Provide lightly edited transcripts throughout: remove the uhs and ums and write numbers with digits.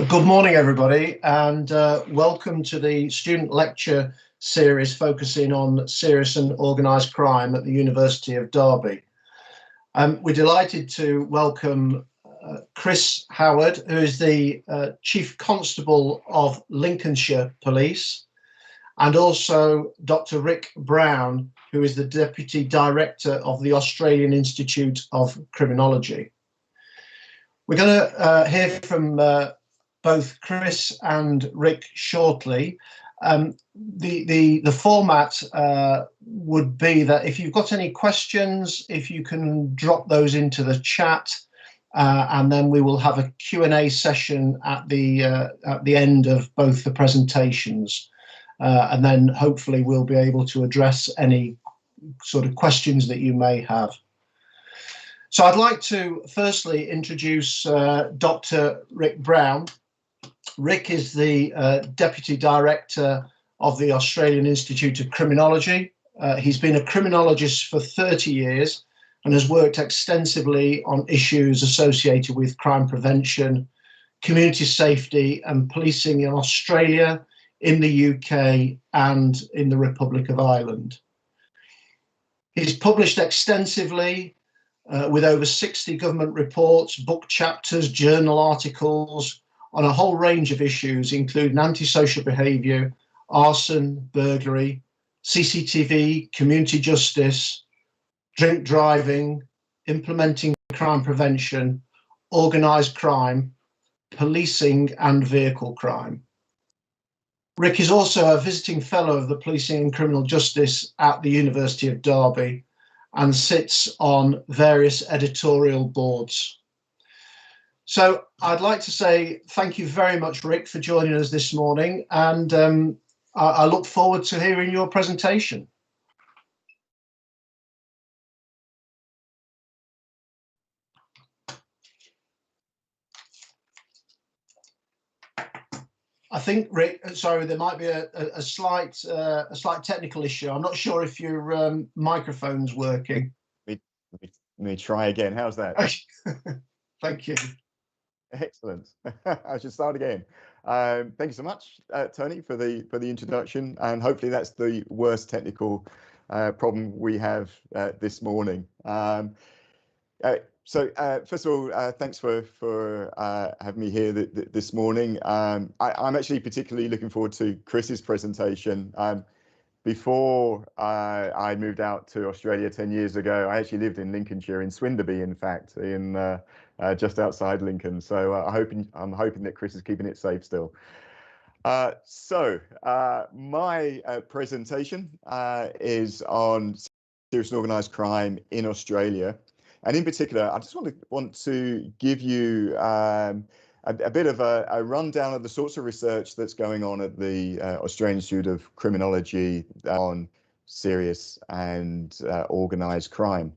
Good morning, everybody, and welcome to the student lecture series focusing on serious and organised crime at the University of Derby. We're delighted to welcome Chris Haward, who is the Chief Constable of Lincolnshire Police, and also Dr. Rick Brown, who is the Deputy Director of the Australian Institute of Criminology. We're going to hear from both Chris and Rick shortly. The format would be that if you've got any questions, if you can drop those into the chat, and then we will have a Q&A session at the end of both the presentations, and then hopefully we'll be able to address any sort of questions that you may have. So I'd like to firstly introduce Dr. Rick Brown. Rick is the Deputy Director of the Australian Institute of Criminology. He's been a criminologist for 30 years and has worked extensively on issues associated with crime prevention, community safety and policing in Australia, in the UK and in the Republic of Ireland. He's published extensively with over 60 government reports, book chapters, journal articles, on a whole range of issues, including antisocial behaviour, arson, burglary, CCTV, community justice, drink driving, implementing crime prevention, organised crime, policing and vehicle crime. Rick is also a visiting fellow of the Policing and Criminal Justice at the University of Derby and sits on various editorial boards. So I'd like to say thank you very much, Rick, for joining us this morning, and I look forward to hearing your presentation. I think, Rick, sorry, there might be a slight technical issue. I'm not sure if your microphone's working. Let me try again. How's that? Thank you. Excellent. I should start again. Thank you so much, Tony, for the introduction, and hopefully that's the worst technical problem we have this morning. So first of all, thanks for having me here this morning. I'm actually particularly looking forward to Chris's presentation. Before I moved out to Australia 10 years ago, I actually lived in Lincolnshire, in Swinderby, in fact, in just outside Lincoln. So I'm hoping that Chris is keeping it safe still. My presentation is on serious and organised crime in Australia, and in particular, I just want to give you a bit of a rundown of the sorts of research that's going on at the Australian Institute of Criminology on serious and organised crime.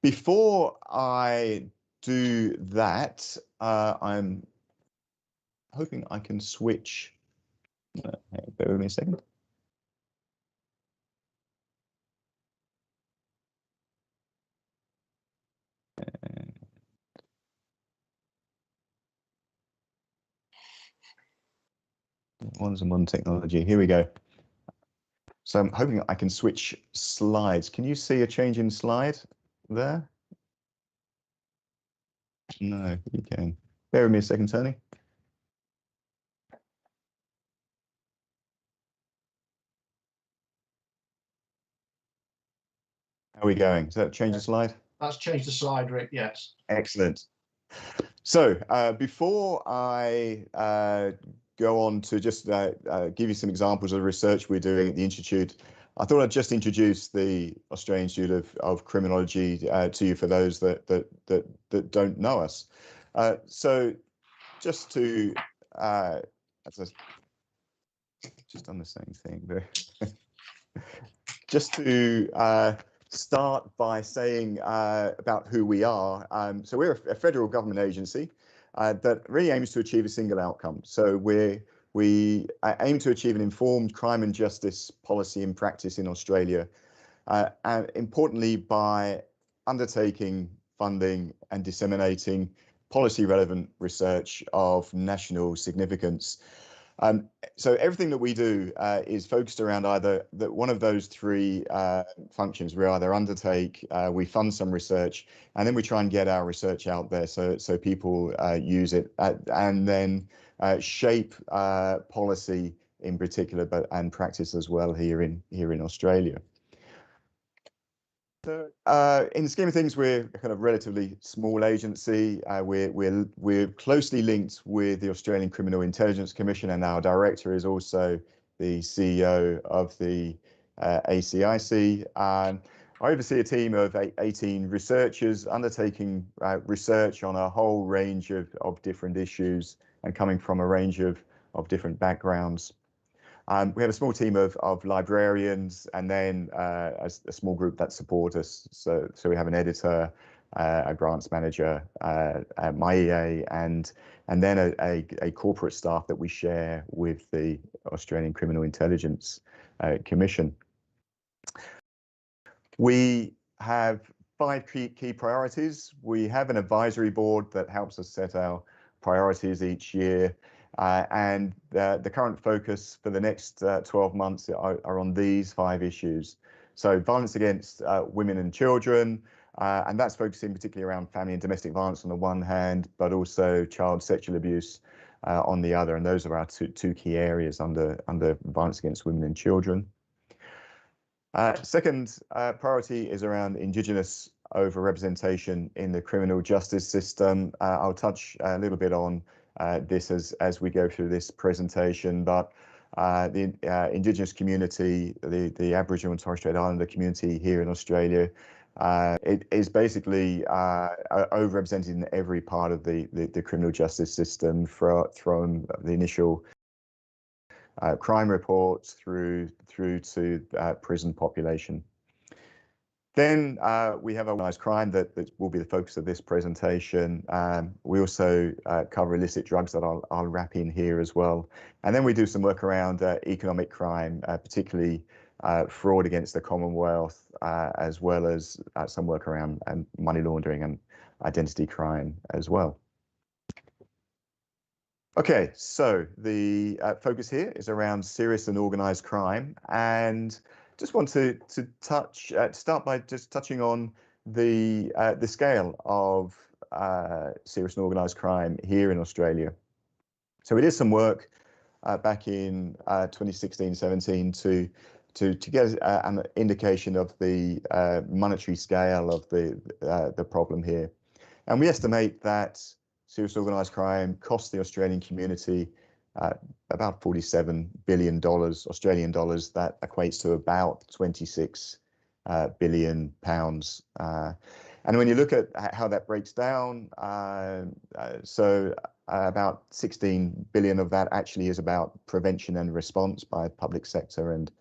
Before I do that, I'm hoping I can switch. Bear with me a second. One technology. Here we go. So I'm hoping I can switch slides. Can you see a change in slide there? No, you can. Bear with me a second, Tony. How are we going? Does that change the slide? That's changed the slide, Rick, yes. Excellent. So before I go on to just give you some examples of the research we're doing at the Institute, I thought I'd just introduce the Australian Institute of Criminology to you for those that don't know us. So just to just done the same thing there. Just to start by saying about who we are. So we're a federal government agency that really aims to achieve a single outcome. So we aim to achieve an informed crime and justice policy and practice in Australia, and importantly by undertaking, funding and disseminating policy relevant research of national significance. So everything that we do is focused around either one of those three functions. We either undertake, we fund some research, and then we try and get our research out there so people use it, and then shape policy in particular, and practice as well here in Australia. So, in the scheme of things, we're a kind of relatively small agency. We're closely linked with the Australian Criminal Intelligence Commission, and our director is also the CEO of the ACIC. I oversee a team of 18 researchers undertaking research on a whole range of different issues and coming from a range of different backgrounds. We have a small team of librarians, and then a small group that support us. So we have an editor, a grants manager, my EA, and then a corporate staff that we share with the Australian Criminal Intelligence Commission. We have 5 key priorities. We have an advisory board that helps us set our priorities each year. And the current focus for the next 12 months are on these 5 issues. So violence against women and children, and that's focusing particularly around family and domestic violence on the one hand, but also child sexual abuse on the other. And those are our two key areas under violence against women and children. Second priority is around Indigenous overrepresentation in the criminal justice system. I'll touch a little bit on this as we go through this presentation, but the Indigenous community, the Aboriginal and Torres Strait Islander community here in Australia, it is basically overrepresented in every part of the criminal justice system, from the initial crime reports through to prison population. Then we have organised crime that will be the focus of this presentation. We also cover illicit drugs that I'll wrap in here as well. And then we do some work around economic crime, particularly fraud against the Commonwealth, as well as some work around money laundering and identity crime as well. Okay, so the focus here is around serious and organised crime, and just want to start by just touching on the scale of serious and organised crime here in Australia. So we did some work back in 2016-17 to get an indication of the monetary scale of the problem here, and we estimate that serious organised crime cost the Australian community about $47 billion Australian dollars. That equates to about 26 billion pounds. And when you look at how that breaks down, so about 16 billion of that actually is about prevention and response by public sector and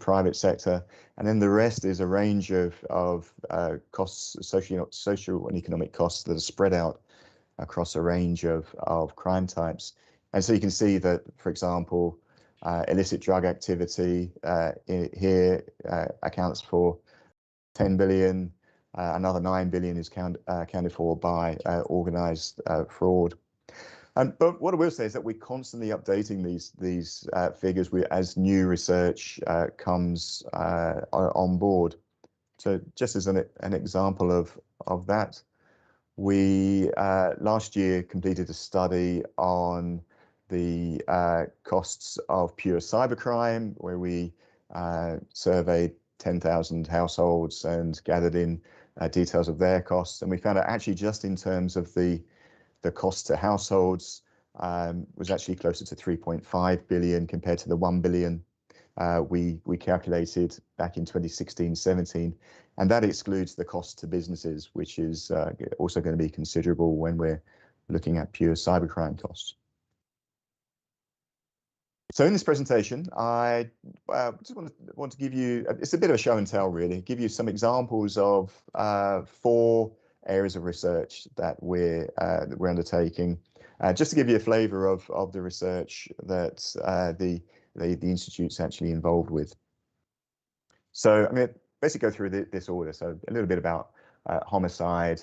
private sector, and then the rest is a range of costs, social and economic costs that are spread out across a range of crime types. And so you can see that, for example, illicit drug activity here accounts for 10 billion. Another 9 billion is accounted for by organised fraud. But what I will say is that we're constantly updating these figures as new research comes on board. So just as an example of that, we last year completed a study on the costs of pure cybercrime, where we surveyed 10,000 households and gathered in details of their costs. And we found out actually just in terms of the cost to households was actually closer to 3.5 billion compared to the 1 billion we calculated back in 2016-17, and that excludes the cost to businesses, which is also going to be considerable when we're looking at pure cybercrime costs. So in this presentation, I just want to give you, it's a bit of a show and tell really, give you some examples of 4 areas of research that we're undertaking, just to give you a flavour of the research that the Institute's actually involved with. So I'm going to basically go through this order. So a little bit about homicide,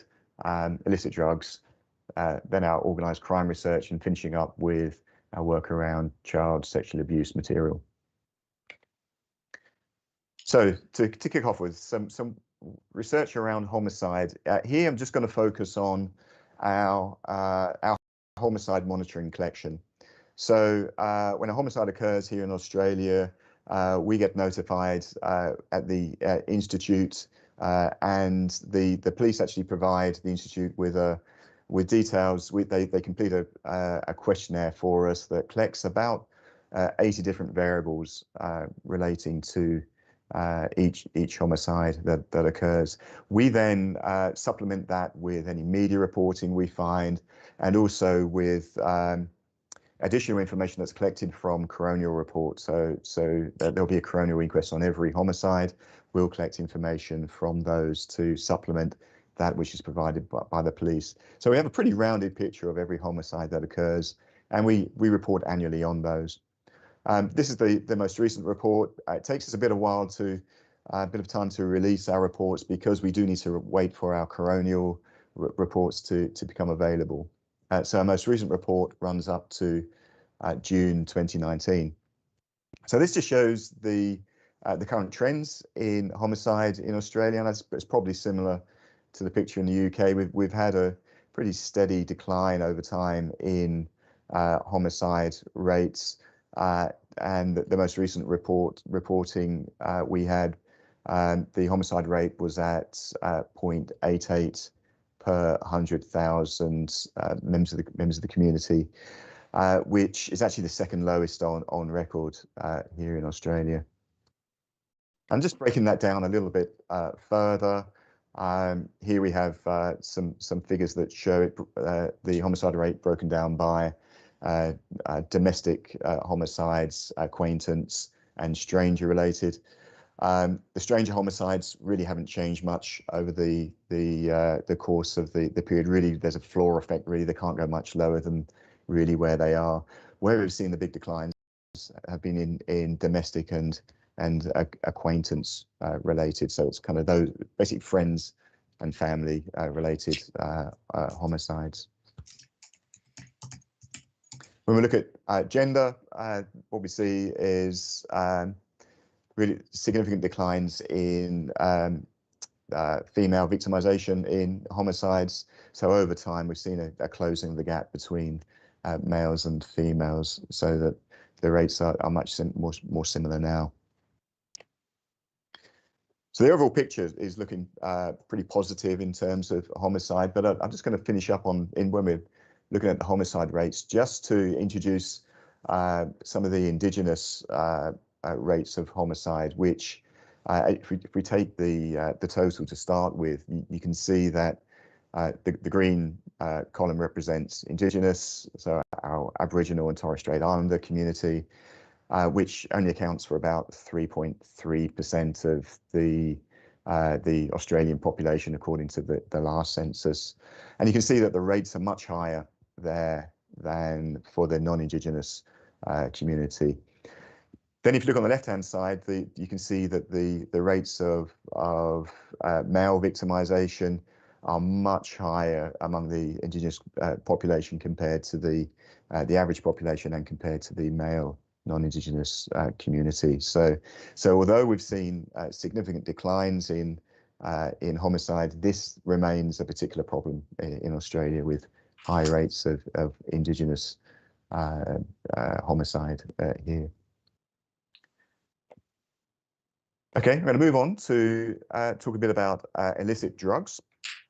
illicit drugs, then our organised crime research, and finishing up with our work around child sexual abuse material. So to kick off with some research around homicide, here I'm just going to focus on our homicide monitoring collection. So when a homicide occurs here in Australia, we get notified at the institute, and the police actually provide the institute with details. They complete a questionnaire for us that collects about 80 different variables relating to each homicide that occurs. We then supplement that with any media reporting we find, and also with additional information that's collected from coronial reports. So there'll be a coronial inquest on every homicide. We'll collect information from those to supplement that which is provided by the police. So we have a pretty rounded picture of every homicide that occurs, and we report annually on those. This is the most recent report. It takes us a bit of time to release our reports, because we do need to wait for our coronial reports to become available. So our most recent report runs up to June 2019. So this just shows the current trends in homicide in Australia, and it's probably similar to the picture in the UK. We've had a pretty steady decline over time in homicide rates, and the most recent reporting we had, the homicide rate was at 0.88 per 100,000 members of the community, which is actually the second lowest on record here in Australia. And just breaking that down a little bit further, here we have some figures that show the homicide rate broken down by domestic homicides, acquaintance, and stranger related. The stranger homicides really haven't changed much over the course of the period. Really, there's a floor effect. Really, they can't go much lower than really where they are. Where we've seen the big declines have been in domestic and acquaintance related. So it's kind of those basic friends and family related homicides. When we look at gender, what we see is really significant declines in female victimization in homicides. So over time, we've seen a closing of the gap between males and females, so that the rates are much more similar now. So the overall picture is looking pretty positive in terms of homicide, but I'm just going to finish up when we're looking at the homicide rates, just to introduce some of the Indigenous rates of homicide, which if we take the total to start with, you can see that the green column represents Indigenous, so our Aboriginal and Torres Strait Islander community, which only accounts for about 3.3% of the Australian population, according to the last census. And you can see that the rates are much higher there than for the non-Indigenous community. Then if you look on the left-hand side, you can see that the rates of male victimization are much higher among the Indigenous population compared to the average population, and compared to the male non-Indigenous community. So although we've seen significant declines in homicide, this remains a particular problem in Australia, with high rates of Indigenous homicide here. Okay, I'm going to move on to talk a bit about illicit drugs,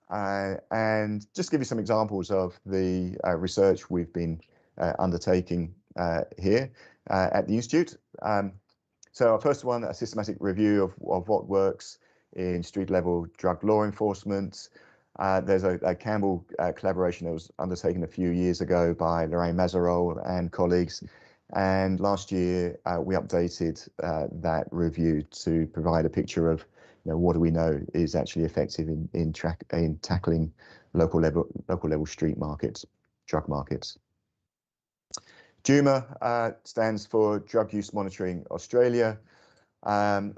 and just give you some examples of the research we've been undertaking here at the Institute. So our first one, a systematic review of what works in street-level drug law enforcement. There's a Campbell collaboration that was undertaken a few years ago by Lorraine Mazarol and colleagues. And last year, we updated that review to provide a picture of, what do we know is actually effective in tackling local level street markets, drug markets. DUMA stands for Drug Use Monitoring Australia. Last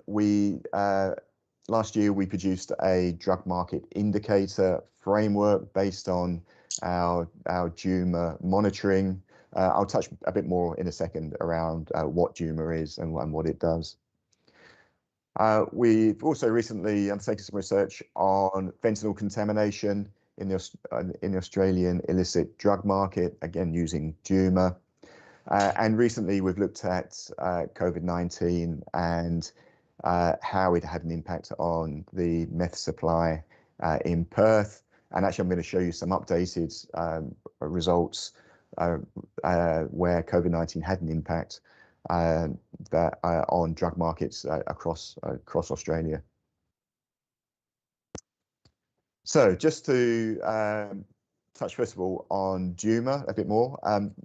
year we produced a drug market indicator framework based on our DUMA monitoring. I'll touch a bit more in a second around what DUMA is and what it does. We've also recently undertaken some research on fentanyl contamination in the Australian illicit drug market, again using DUMA. And recently we've looked at COVID-19 and how it had an impact on the meth supply in Perth. And actually, I'm going to show you some updated results where COVID-19 had an impact on drug markets across Australia. So just to touch first of all on DUMA a bit more.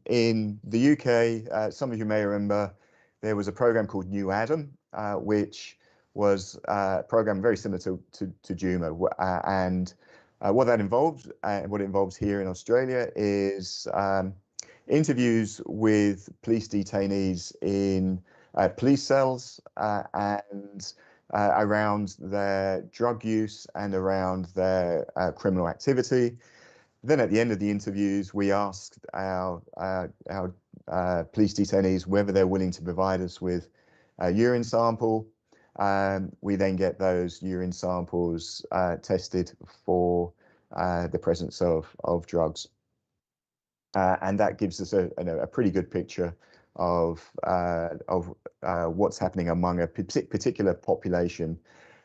In the UK, some of you may remember there was a program called New Adam, which was a program very similar to DUMA, and what that involved and what it involves here in Australia is interviews with police detainees in police cells and around their drug use and around their criminal activity. Then at the end of the interviews, we asked our police detainees whether they're willing to provide us with a urine sample. We then get those urine samples tested for the presence of drugs. And that gives us a pretty good picture of what's happening among a particular population.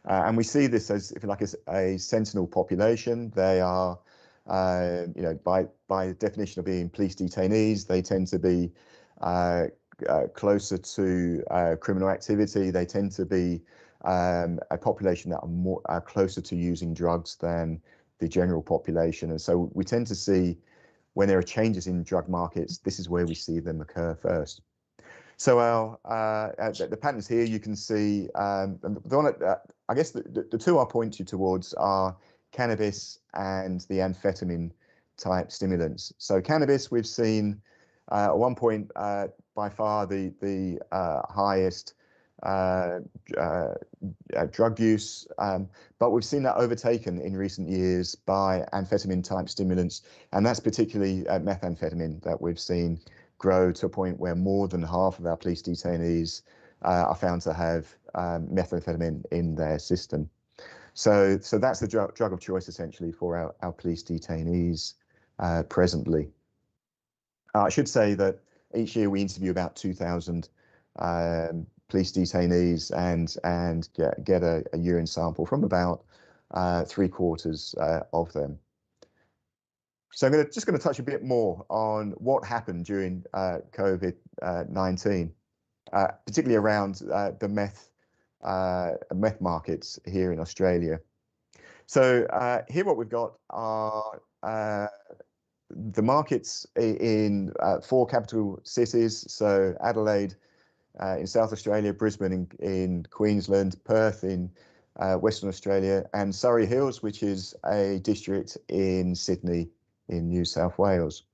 And we see this as, if you like, as a sentinel population. They are, by definition of being police detainees, they tend to be closer to criminal activity. They tend to be a population that are closer to using drugs than the general population. And so we tend to see, when there are changes in drug markets, this is where we see them occur first. So the patterns here, you can see, I guess the two I'll point you towards are cannabis and the amphetamine type stimulants. So cannabis, we've seen at one point by far the highest drug use, but we've seen that overtaken in recent years by amphetamine type stimulants, and that's particularly methamphetamine that we've seen grow to a point where more than half of our police detainees are found to have methamphetamine in their system. So that's the drug of choice essentially for our police detainees presently. I should say that each year we interview about 2,000 police detainees and get a urine sample from about 3/4 of them. So I'm just going to touch a bit more on what happened during COVID-19, particularly around the meth markets here in Australia. So here what we've got are the markets in 4 capital cities. So Adelaide in South Australia, Brisbane in Queensland, Perth in Western Australia, and Surrey Hills, which is a district in Sydney in New South Wales.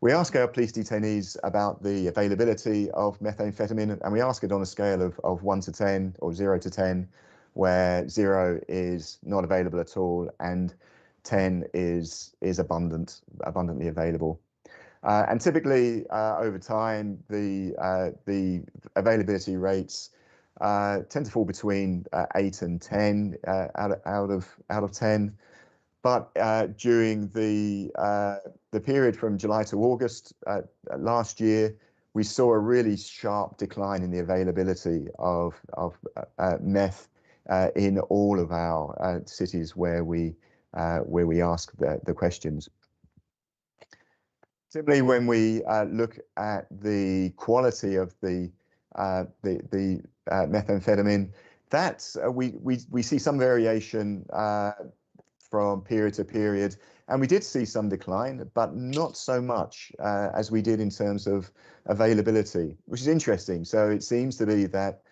We ask our police detainees about the availability of methamphetamine, and we ask it on a scale of 1 to 10 or 0 to 10, where 0 is not available at all and 10 is abundantly available. And typically over time, the availability rates tend to fall between 8 and 10 out of 10. But during the period from July to August last year, we saw a really sharp decline in the availability of meth in all of our cities where we ask the questions. Similarly, when we look at the quality of the methamphetamine, that's we see some variation from period to period, and we did see some decline, but not so much as we did in terms of availability, which is interesting. So it seems to be that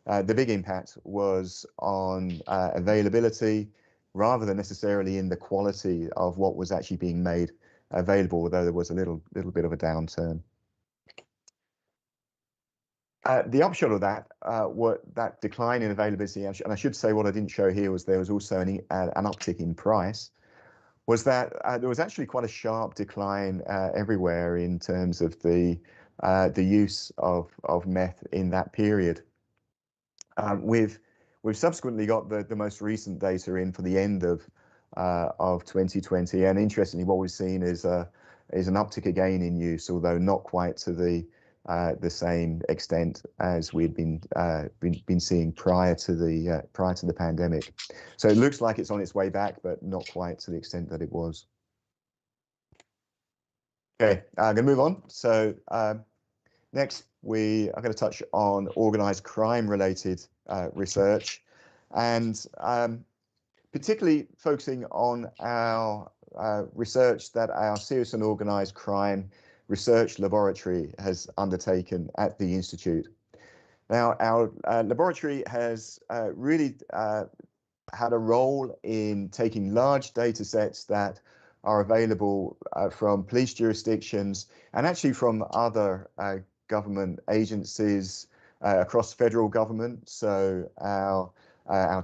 the big impact was on availability rather than necessarily in the quality of what was actually being made available, although there was a little bit of a downturn. The upshot of that, that decline in availability, and I should say what I didn't show here was there was also an uptick in price. was that there was actually quite a sharp decline everywhere in terms of the use of meth in that period. We've subsequently got the most recent data in for the end of 2020, and interestingly, what we've seen is an uptick again in use, although not quite to the same extent as we'd been seeing prior to the pandemic. So it looks like it's on its way back, but not quite to the extent that it was. Okay, I'm going to move on. So next, we are going to touch on organised crime-related research, and particularly focusing on our research that our Serious and Organised Crime Research Laboratory has undertaken at the Institute. Now, our laboratory has really had a role in taking large data sets that are available from police jurisdictions and actually from other government agencies across federal government. So our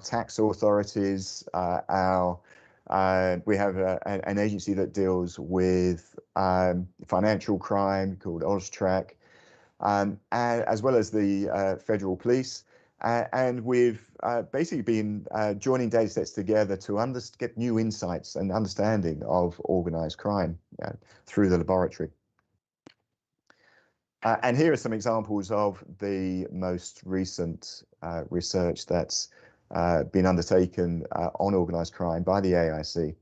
tax authorities, we have an agency that deals with financial crime called OzTrack, as well as the federal police. And we've basically been joining data sets together to get new insights and understanding of organised crime through the laboratory. And here are some examples of the most recent research that's been undertaken on organised crime by the AIC.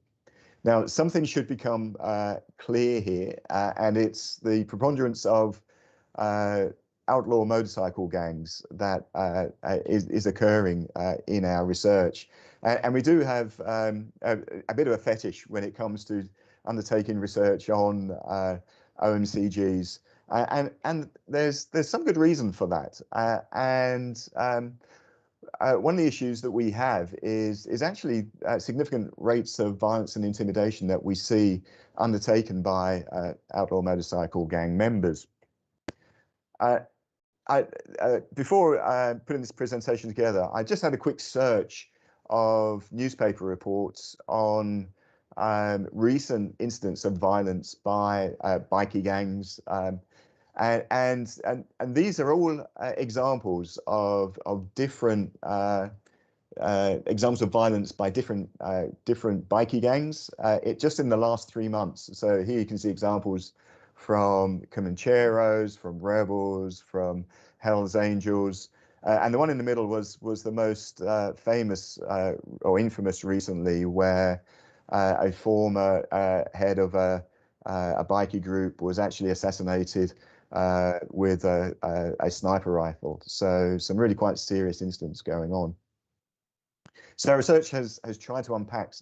Now, something should become clear here, and it's the preponderance of outlaw motorcycle gangs that is occurring in our research. And we do have a bit of a fetish when it comes to undertaking research on OMCGs. And there's some good reason for that. One of the issues that we have is actually significant rates of violence and intimidation that we see undertaken by outlaw motorcycle gang members. Before putting this presentation together, I just had a quick search of newspaper reports on recent incidents of violence by bikie gangs. And these are all examples of different examples of violence by different bikie gangs. Just in the last 3 months. So here you can see examples from Comancheros, from Rebels, from Hell's Angels, and the one in the middle was the most famous or infamous recently, where a former head of a bikie group was actually assassinated with a sniper rifle. So some really quite serious incidents going on. So research has tried to unpack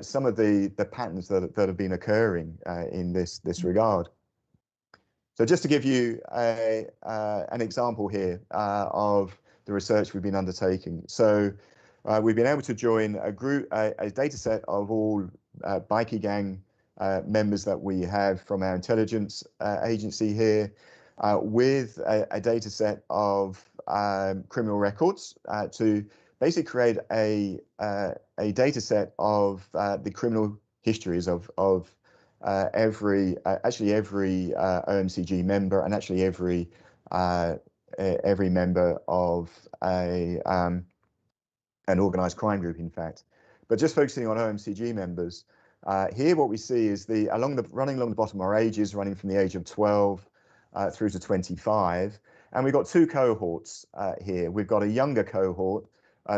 some of the patterns that have been occurring in this regard. So just to give you an example here of the research we've been undertaking. So we've been able to join a data set of all bikie gang members that we have from our intelligence agency here, with a data set of criminal records to basically create a data set of the criminal histories of every OMCG member, and actually every member of an organised crime group, in fact. But just focusing on OMCG members, here what we see is running along the bottom are ages running from the age of 12 through to 25, and we've got two cohorts here. We've got a younger cohort,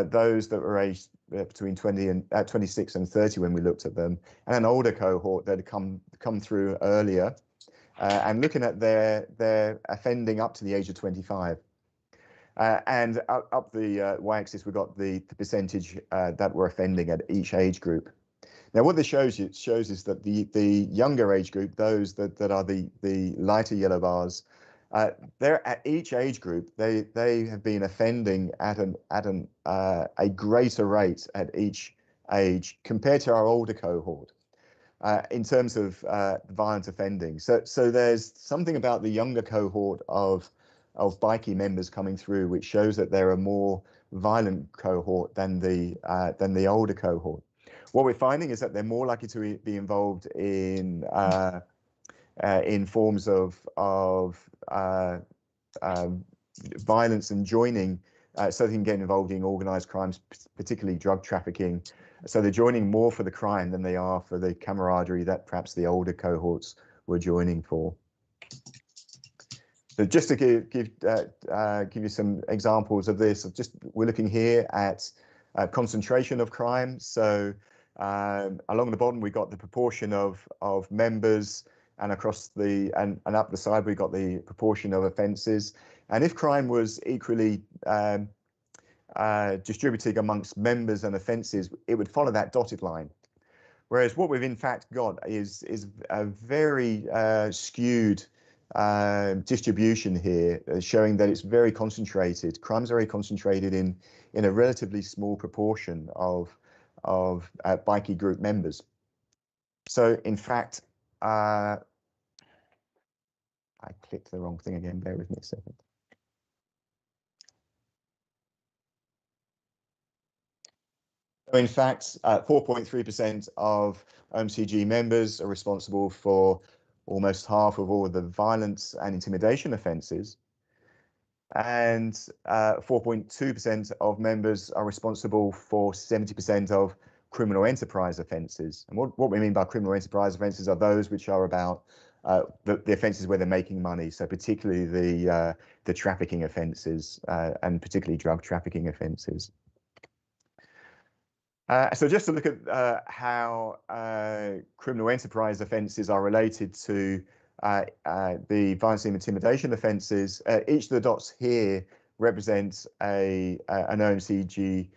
those that were aged between 26 and 30 when we looked at them, and an older cohort that had come through earlier, and looking at their offending up to the age of 25. And up the y-axis, we've got the percentage that were offending at each age group. Now, what this shows is that the younger age group, those that are the lighter yellow bars, they're at each age group, they have been offending at a greater rate at each age compared to our older cohort in terms of violent offending. So there's something about the younger cohort of bikie members coming through which shows that they're a more violent cohort than the older cohort. What we're finding is that they're more likely to be involved in forms of violence and joining, so they can get involved in organised crimes, particularly drug trafficking. So they're joining more for the crime than they are for the camaraderie that perhaps the older cohorts were joining for. So just to give you some examples of this, we're looking here at concentration of crime. So along the bottom we've got the proportion of members, and across and up the side we've got the proportion of offences. And if crime was equally distributed amongst members and offences, it would follow that dotted line. Whereas what we've in fact got is a very skewed distribution here, showing that it's very concentrated. Crimes are very concentrated in a relatively small proportion of bikie group members. So in fact, I clicked the wrong thing again. Bear with me a second. So in fact, 4.3% of OMCG members are responsible for almost half of all of the violence and intimidation offences, and 4.2% of members are responsible for 70% of criminal enterprise offences. And what we mean by criminal enterprise offences are those which are about the offences where they're making money, so particularly the trafficking offences, and particularly drug trafficking offences. So just to look at how criminal enterprise offences are related to the violence and intimidation offences, each of the dots here represents an OMCG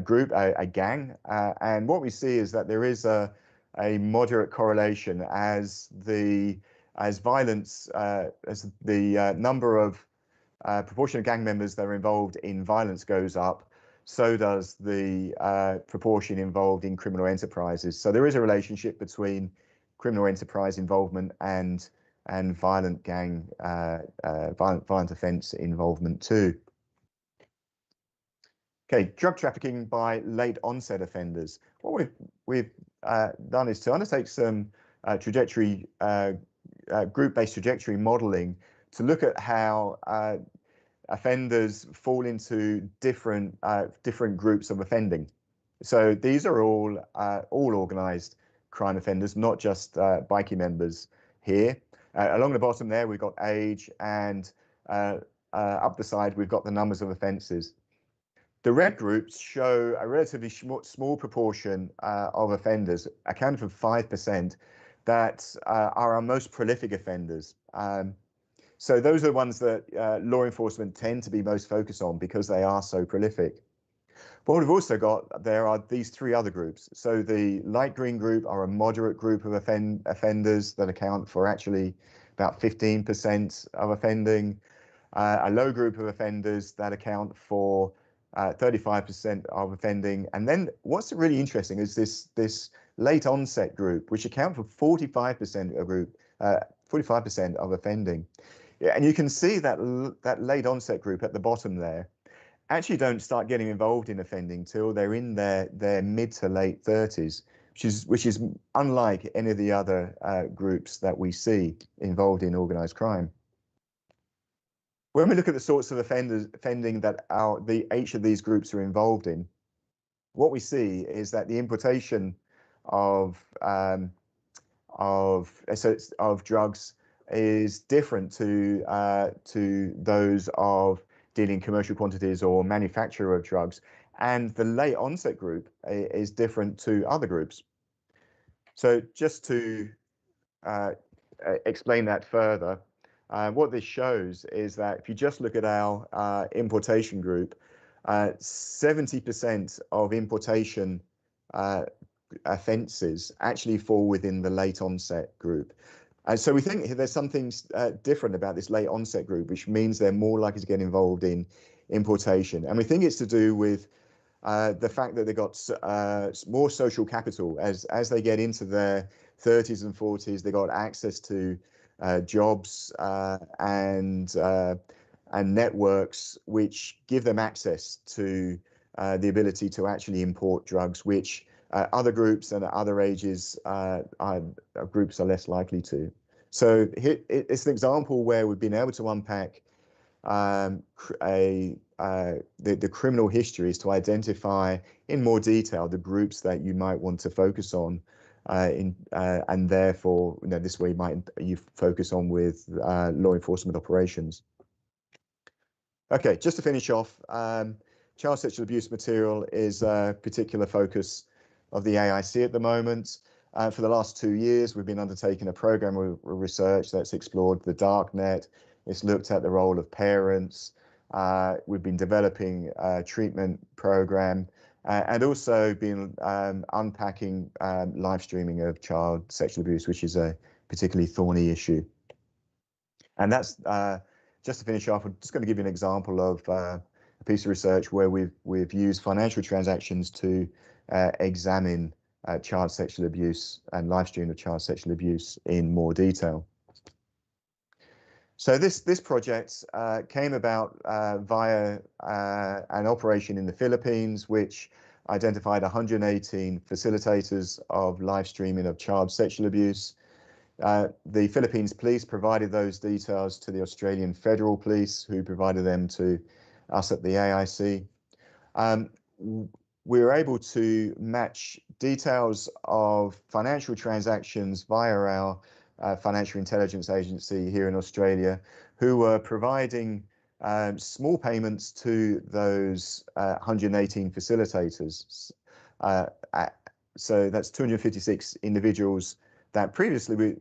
group, a gang, and what we see is that there is a moderate correlation as the number of proportion of gang members that are involved in violence goes up, so does the proportion involved in criminal enterprises. So there is a relationship between criminal enterprise involvement and violent gang violent offence involvement too. Okay, drug trafficking by late onset offenders. What we've done is to undertake some group-based trajectory modelling to look at how offenders fall into different groups of offending. So these are all organised crime offenders, not just bikie members here. Along the bottom there, we've got age, and up the side, we've got the numbers of offences. The red groups show a relatively small proportion of offenders, accounting for 5%, that are our most prolific offenders. So those are the ones that law enforcement tend to be most focused on because they are so prolific. But what we've also got there are these three other groups. So the light green group are a moderate group of offenders that account for actually about 15% of offending. A low group of offenders that account for 35% of offending. And then what's really interesting is this late onset group, which account for 45% of offending. Yeah, and you can see that late onset group at the bottom there actually don't start getting involved in offending till they're in their mid to late 30s, which is unlike any of the other groups that we see involved in organised crime. When we look at the sorts of offending that each of these groups are involved in, what we see is that the importation of drugs is different to those of dealing commercial quantities or manufacture of drugs, and the late onset group is different to other groups. So just to explain that further, what this shows is that if you just look at our importation group, 70% of importation offences actually fall within the late onset group. And so we think there's something different about this late onset group, which means they're more likely to get involved in importation. And we think it's to do with the fact that they've got more social capital as they get into their 30s and 40s. They got access to jobs and networks which give them access to the ability to actually import drugs, which Other groups and other ages groups are less likely to. So here, it's an example where we've been able to unpack the criminal histories to identify in more detail the groups that you might want to focus on, and therefore, this way you focus on with law enforcement operations. Okay, just to finish off, child sexual abuse material is a particular focus of the AIC at the moment. For the last 2 years, we've been undertaking a program of research that's explored the dark net. It's looked at the role of parents. We've been developing a treatment program and also been unpacking live streaming of child sexual abuse, which is a particularly thorny issue. And that's just to finish off, I'm just going to give you an example of a piece of research where we've used financial transactions to examine child sexual abuse and live stream of child sexual abuse in more detail. So this project came about via an operation in the Philippines, which identified 118 facilitators of live streaming of child sexual abuse. The Philippines police provided those details to the Australian Federal Police, who provided them to us at the AIC. We were able to match details of financial transactions via our financial intelligence agency here in Australia, who were providing small payments to those 118 facilitators. So that's 256 individuals that previously we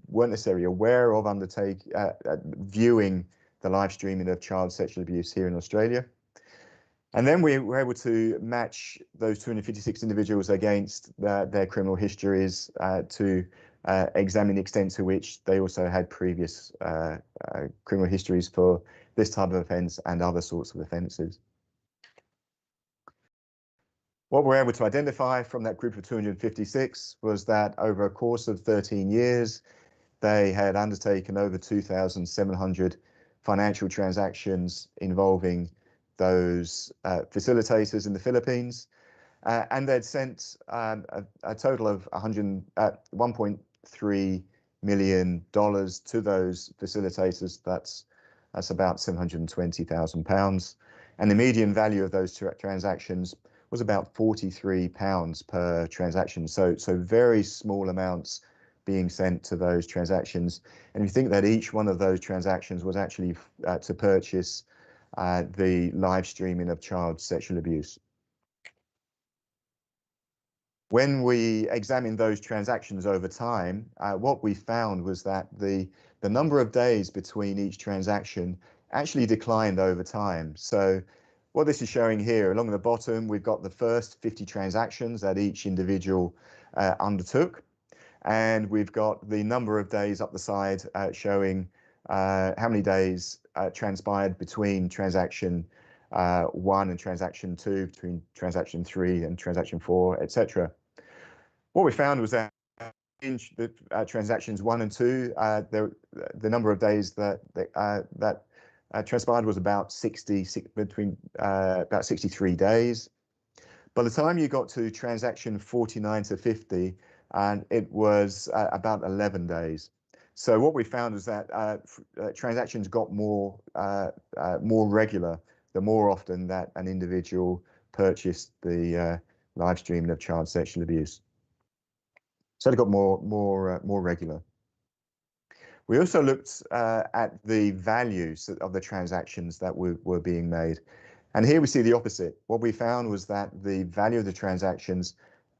weren't necessarily aware of viewing the live streaming of child sexual abuse here in Australia. And then we were able to match those 256 individuals against their criminal histories to examine the extent to which they also had previous criminal histories for this type of offence and other sorts of offences. What we're able to identify from that group of 256 was that over a course of 13 years, they had undertaken over 2,700 financial transactions involving those facilitators in the Philippines, and they'd sent a total of $1.3 million to those facilitators. That's about £720,000, and the median value of those transactions was about £43 per transaction. So very small amounts being sent to those transactions. And if you think that each one of those transactions was actually to purchase the live streaming of child sexual abuse. When we examined those transactions over time, what we found was that the number of days between each transaction actually declined over time. So what this is showing here, along the bottom, we've got the first 50 transactions that each individual undertook. And we've got the number of days up the side showing how many days transpired between transaction 1 and transaction 2, between transaction 3 and transaction 4, etc. What we found was that in the transactions 1 and 2, the number of days that transpired was about 63 days. By the time you got to transaction 49 to 50, and it was about 11 days. So what we found is that transactions got more regular the more often that an individual purchased the live streaming of child sexual abuse. So they got more regular. We also looked at the values of the transactions that were being made. And here we see the opposite. What we found was that the value of the transactions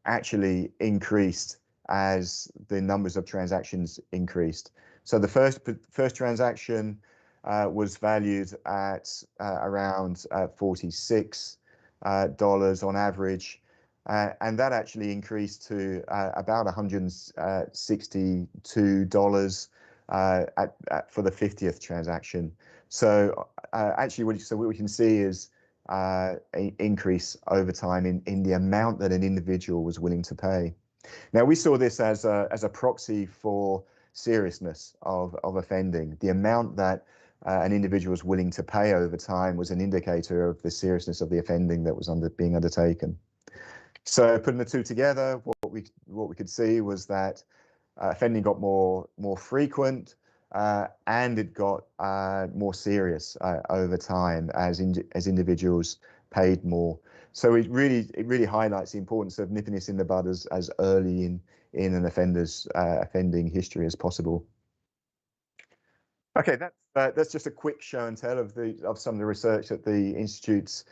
actually increased as the numbers of transactions increased. So the first transaction was valued at around $46 on average, and that actually increased to about $162 for the 50th transaction. So actually, what we can see is an increase over time in the amount that an individual was willing to pay. Now, we saw this as a proxy for seriousness of offending. The amount that an individual was willing to pay over time was an indicator of the seriousness of the offending that was being undertaken. So putting the two together, what we could see was that offending got more frequent, and it got more serious over time as individuals paid more. So it really highlights the importance of nipping this in the bud as early in an offender's offending history as possible. Okay, that's just a quick show and tell of some of the research that the Institute's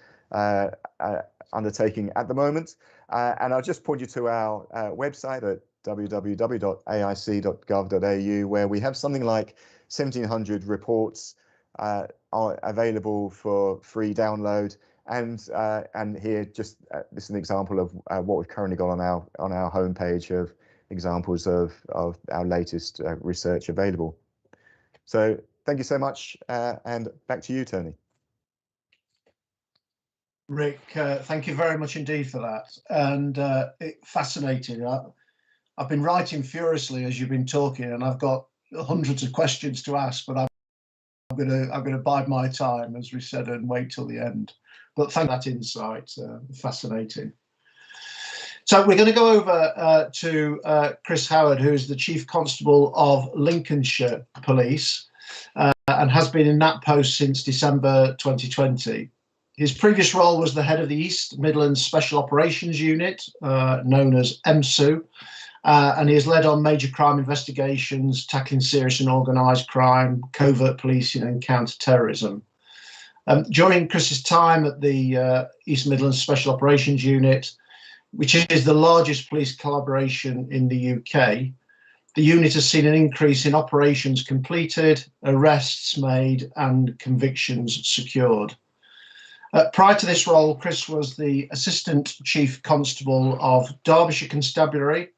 undertaking at the moment, and I'll just point you to our website at www.aic.gov.au, where we have something like 1,700 reports are available for free download, and here just this is an example of what we've currently got on our homepage of examples of our latest research available. So thank you so much, and back to you, Tony. Rick, thank you very much indeed for that, and fascinating. I've been writing furiously as you've been talking, and I've got hundreds of questions to ask, but I'm going to bide my time, as we said, and wait till the end. But thank that insight, fascinating. So we're going to go over to Chris Howard, who is the Chief Constable of Lincolnshire Police, and has been in that post since December 2020. His previous role was the head of the East Midlands Special Operations Unit, known as EMSU, and he has led on major crime investigations, tackling serious and organised crime, covert policing and counter-terrorism. During Chris's time at the East Midlands Special Operations Unit, which is the largest police collaboration in the UK, the unit has seen an increase in operations completed, arrests made and convictions secured. Prior to this role, Chris was the Assistant Chief Constable of Derbyshire Constabulary.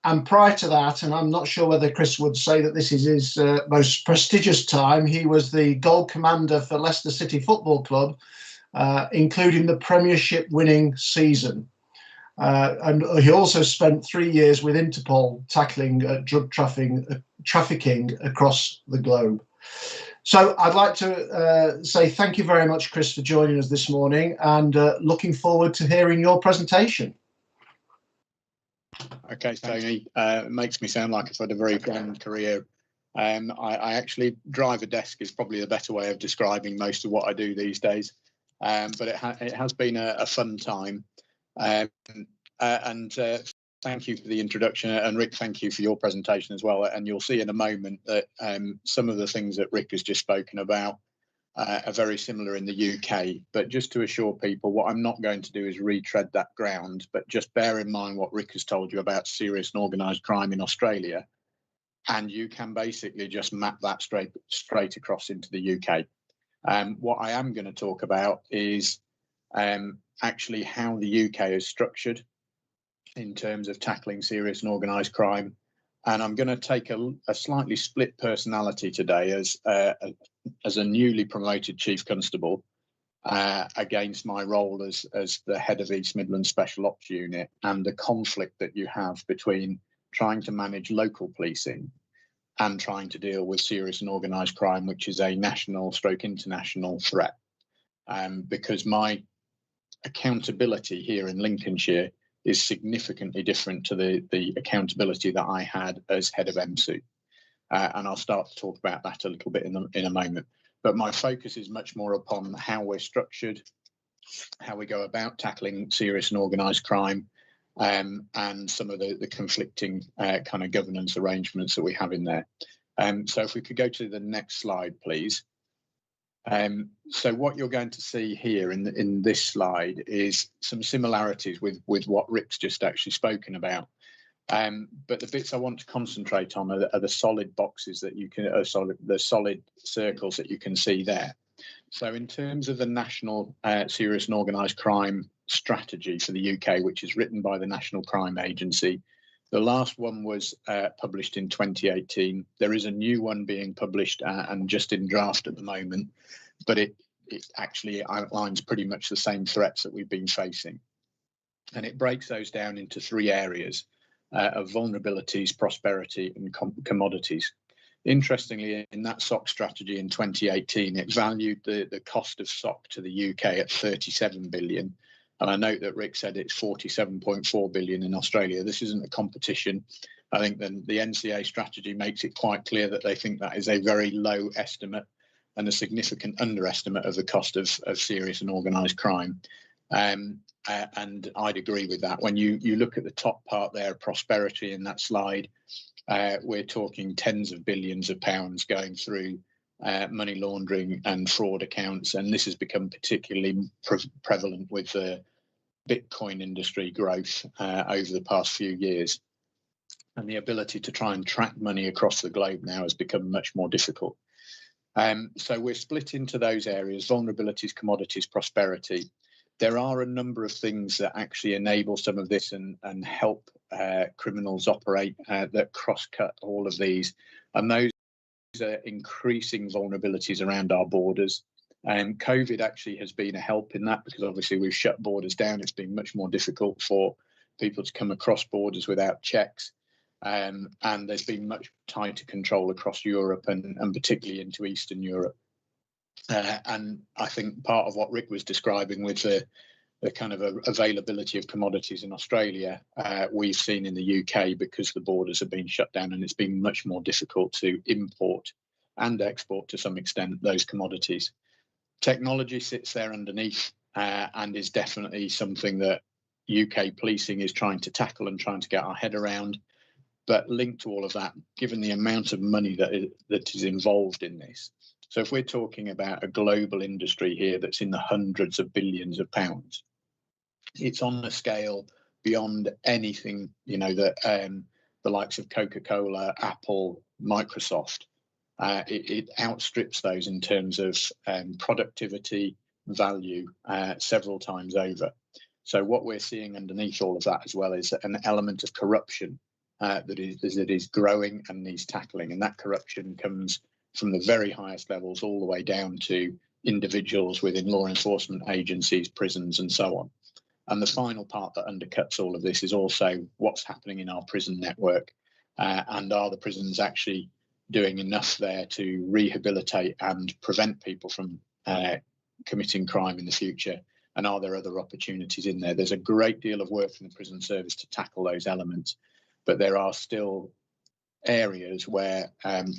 And prior to that, and I'm not sure whether Chris would say that this is his most prestigious time, he was the goal commander for Leicester City Football Club, including the Premiership winning season. And he also spent 3 years with Interpol tackling drug trafficking across the globe. So I'd like to say thank you very much, Chris, for joining us this morning, and looking forward to hearing your presentation. Okay, Tony, it makes me sound like I've had a very grand career. I actually drive a desk is probably the better way of describing most of what I do these days. But it has been a fun time. Thank you for the introduction, and Rick, thank you for your presentation as well. And you'll see in a moment that some of the things that Rick has just spoken about are very similar in the UK. But just to assure people, what I'm not going to do is retread that ground, but just bear in mind what Rick has told you about serious and organised crime in Australia, and you can basically just map that straight across into the UK. What I am going to talk about is actually how the UK is structured in terms of tackling serious and organised crime. And I'm going to take a slightly split personality today as a newly promoted Chief Constable against my role as the head of East Midlands Special Ops Unit, and the conflict that you have between trying to manage local policing and trying to deal with serious and organised crime, which is a national/international threat. Because my accountability here in Lincolnshire is significantly different to the accountability that I had as head of EMSU. And I'll start to talk about that a little bit in a moment. But my focus is much more upon how we're structured, how we go about tackling serious and organised crime, and some of the conflicting kind of governance arrangements that we have in there. So if we could go to the next slide, please. So what you're going to see here in this slide is some similarities with what Rick's just actually spoken about. But the bits I want to concentrate on are the solid boxes that you can, the solid circles that you can see there. So in terms of the national serious and organised crime strategy for the UK, which is written by the National Crime Agency, the last one was published in 2018. There is a new one being published and just in draft at the moment, but it actually outlines pretty much the same threats that we've been facing. And it breaks those down into 3 areas of vulnerabilities, prosperity and commodities. Interestingly, in that SOC strategy in 2018, it valued the cost of SOC to the UK at 37 billion, And I note that Rick said it's 47.4 billion in Australia. This isn't a competition. I think then the NCA strategy makes it quite clear that they think that is a very low estimate and a significant underestimate of the cost of serious and organised crime. And I'd agree with that. When you look at the top part there, prosperity in that slide, we're talking tens of billions of pounds going through money laundering and fraud accounts. And this has become particularly prevalent with the Bitcoin industry growth over the past few years. And the ability to try and track money across the globe now has become much more difficult. So we're split into those areas: vulnerabilities, commodities, prosperity. There are a number of things that actually enable some of this and help criminals operate that cross-cut all of these. And those are increasing vulnerabilities around our borders. And COVID actually has been a help in that, because obviously we've shut borders down. It's been much more difficult for people to come across borders without checks. And there's been much tighter control across Europe and particularly into Eastern Europe. And I think part of what Rick was describing with the kind of availability of commodities in Australia, we've seen in the UK, because the borders have been shut down and it's been much more difficult to import and export to some extent those commodities. Technology sits there underneath and is definitely something that UK policing is trying to tackle and trying to get our head around. But linked to all of that, given the amount of money that is involved in this. So if we're talking about a global industry here that's in the hundreds of billions of pounds, it's on a scale beyond anything, that the likes of Coca-Cola, Apple, Microsoft, it outstrips those in terms of productivity, value, several times over. So what we're seeing underneath all of that as well is an element of corruption that is growing and needs tackling. And that corruption comes from the very highest levels all the way down to individuals within law enforcement agencies, prisons, and so on. And the final part that undercuts all of this is also what's happening in our prison network. And are the prisons actually doing enough there to rehabilitate and prevent people from committing crime in the future? And are there other opportunities in there? There's a great deal of work in the prison service to tackle those elements, but there are still areas where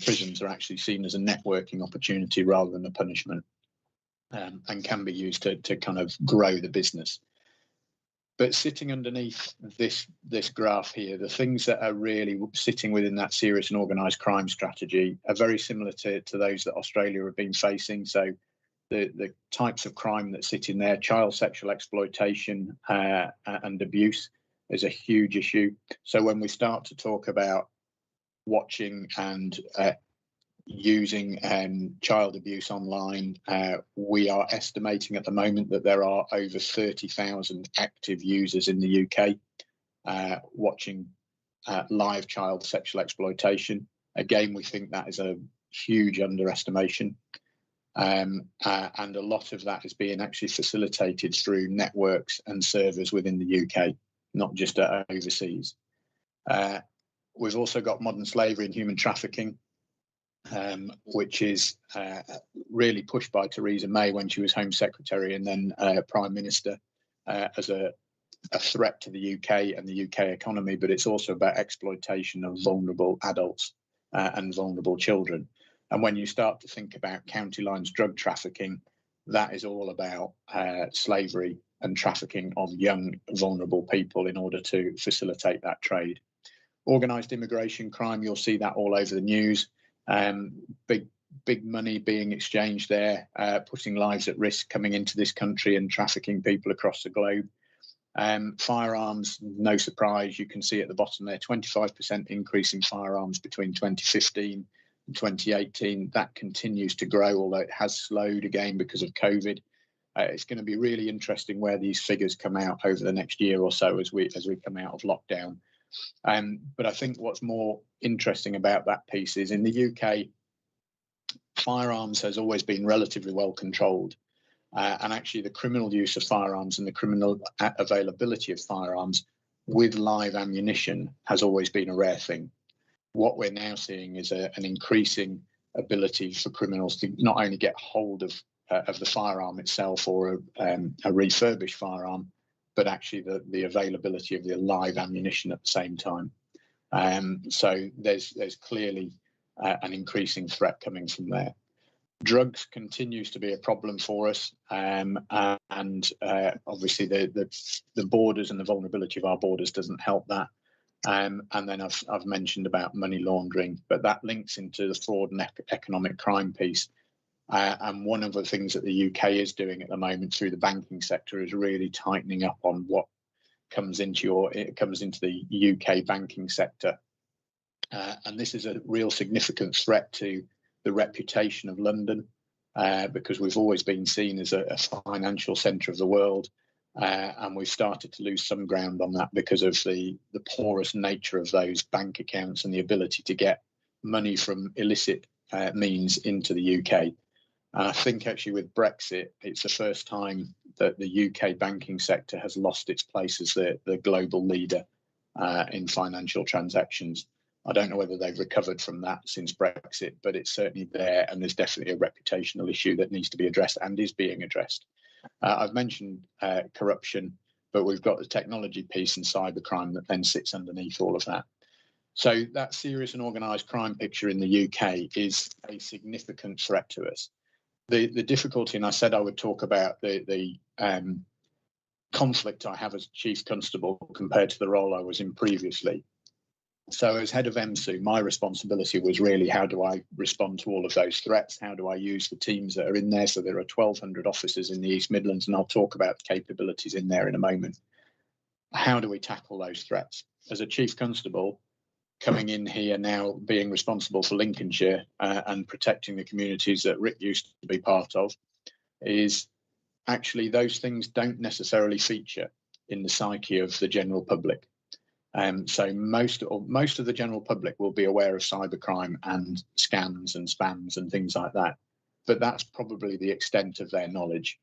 prisons are actually seen as a networking opportunity rather than a punishment, and can be used to kind of grow the business. But sitting underneath this graph here, the things that are really sitting within that serious and organised crime strategy are very similar to those that Australia have been facing. So the types of crime that sit in there: child sexual exploitation and abuse is a huge issue. So when we start to talk about watching and using child abuse online, we are estimating at the moment that there are over 30,000 active users in the UK watching live child sexual exploitation. Again, we think that is a huge underestimation. And a lot of that is being actually facilitated through networks and servers within the UK, not just overseas. We've also got modern slavery and human trafficking, which is really pushed by Theresa May when she was Home Secretary and then Prime Minister as a threat to the UK and the UK economy, but it's also about exploitation of vulnerable adults and vulnerable children. And when you start to think about county lines drug trafficking, that is all about slavery and trafficking of young, vulnerable people in order to facilitate that trade. Organised immigration crime, you'll see that all over the news. Big money being exchanged there, putting lives at risk coming into this country and trafficking people across the globe. Firearms, no surprise, you can see at the bottom there, 25% increase in firearms between 2015 and 2018. That continues to grow, although it has slowed again because of COVID. It's going to be really interesting where these figures come out over the next year or so as we come out of lockdown. But I think what's more interesting about that piece is in the UK, firearms has always been relatively well controlled. And actually the criminal use of firearms and the criminal availability of firearms with live ammunition has always been a rare thing. What we're now seeing is an increasing ability for criminals to not only get hold of the firearm itself or a refurbished firearm, but actually the availability of the live ammunition at the same time. So there's clearly an increasing threat coming from there. Drugs continues to be a problem for us, and obviously the borders and the vulnerability of our borders doesn't help that. And then I've mentioned about money laundering, but that links into the fraud and economic crime piece. And one of the things that the UK is doing at the moment through the banking sector is really tightening up on what comes into the UK banking sector. And this is a real significant threat to the reputation of London, because we've always been seen as a financial centre of the world, and we've started to lose some ground on that because of the porous nature of those bank accounts and the ability to get money from illicit means into the UK. And I think actually with Brexit, it's the first time that the UK banking sector has lost its place as the global leader in financial transactions. I don't know whether they've recovered from that since Brexit, but it's certainly there, and there's definitely a reputational issue that needs to be addressed and is being addressed. I've mentioned corruption, but we've got the technology piece and cybercrime that then sits underneath all of that. So that serious and organised crime picture in the UK is a significant threat to us. The difficulty, and I said I would talk about the conflict I have as Chief Constable compared to the role I was in previously. So as head of MSU, my responsibility was really how do I respond to all of those threats? How do I use the teams that are in there? So there are 1,200 officers in the East Midlands, and I'll talk about the capabilities in there in a moment. How do we tackle those threats? As a Chief Constable, coming in here now, being responsible for Lincolnshire and protecting the communities that Rick used to be part of, is actually those things don't necessarily feature in the psyche of the general public. So most of the general public will be aware of cybercrime and scams and spams and things like that, but that's probably the extent of their knowledge.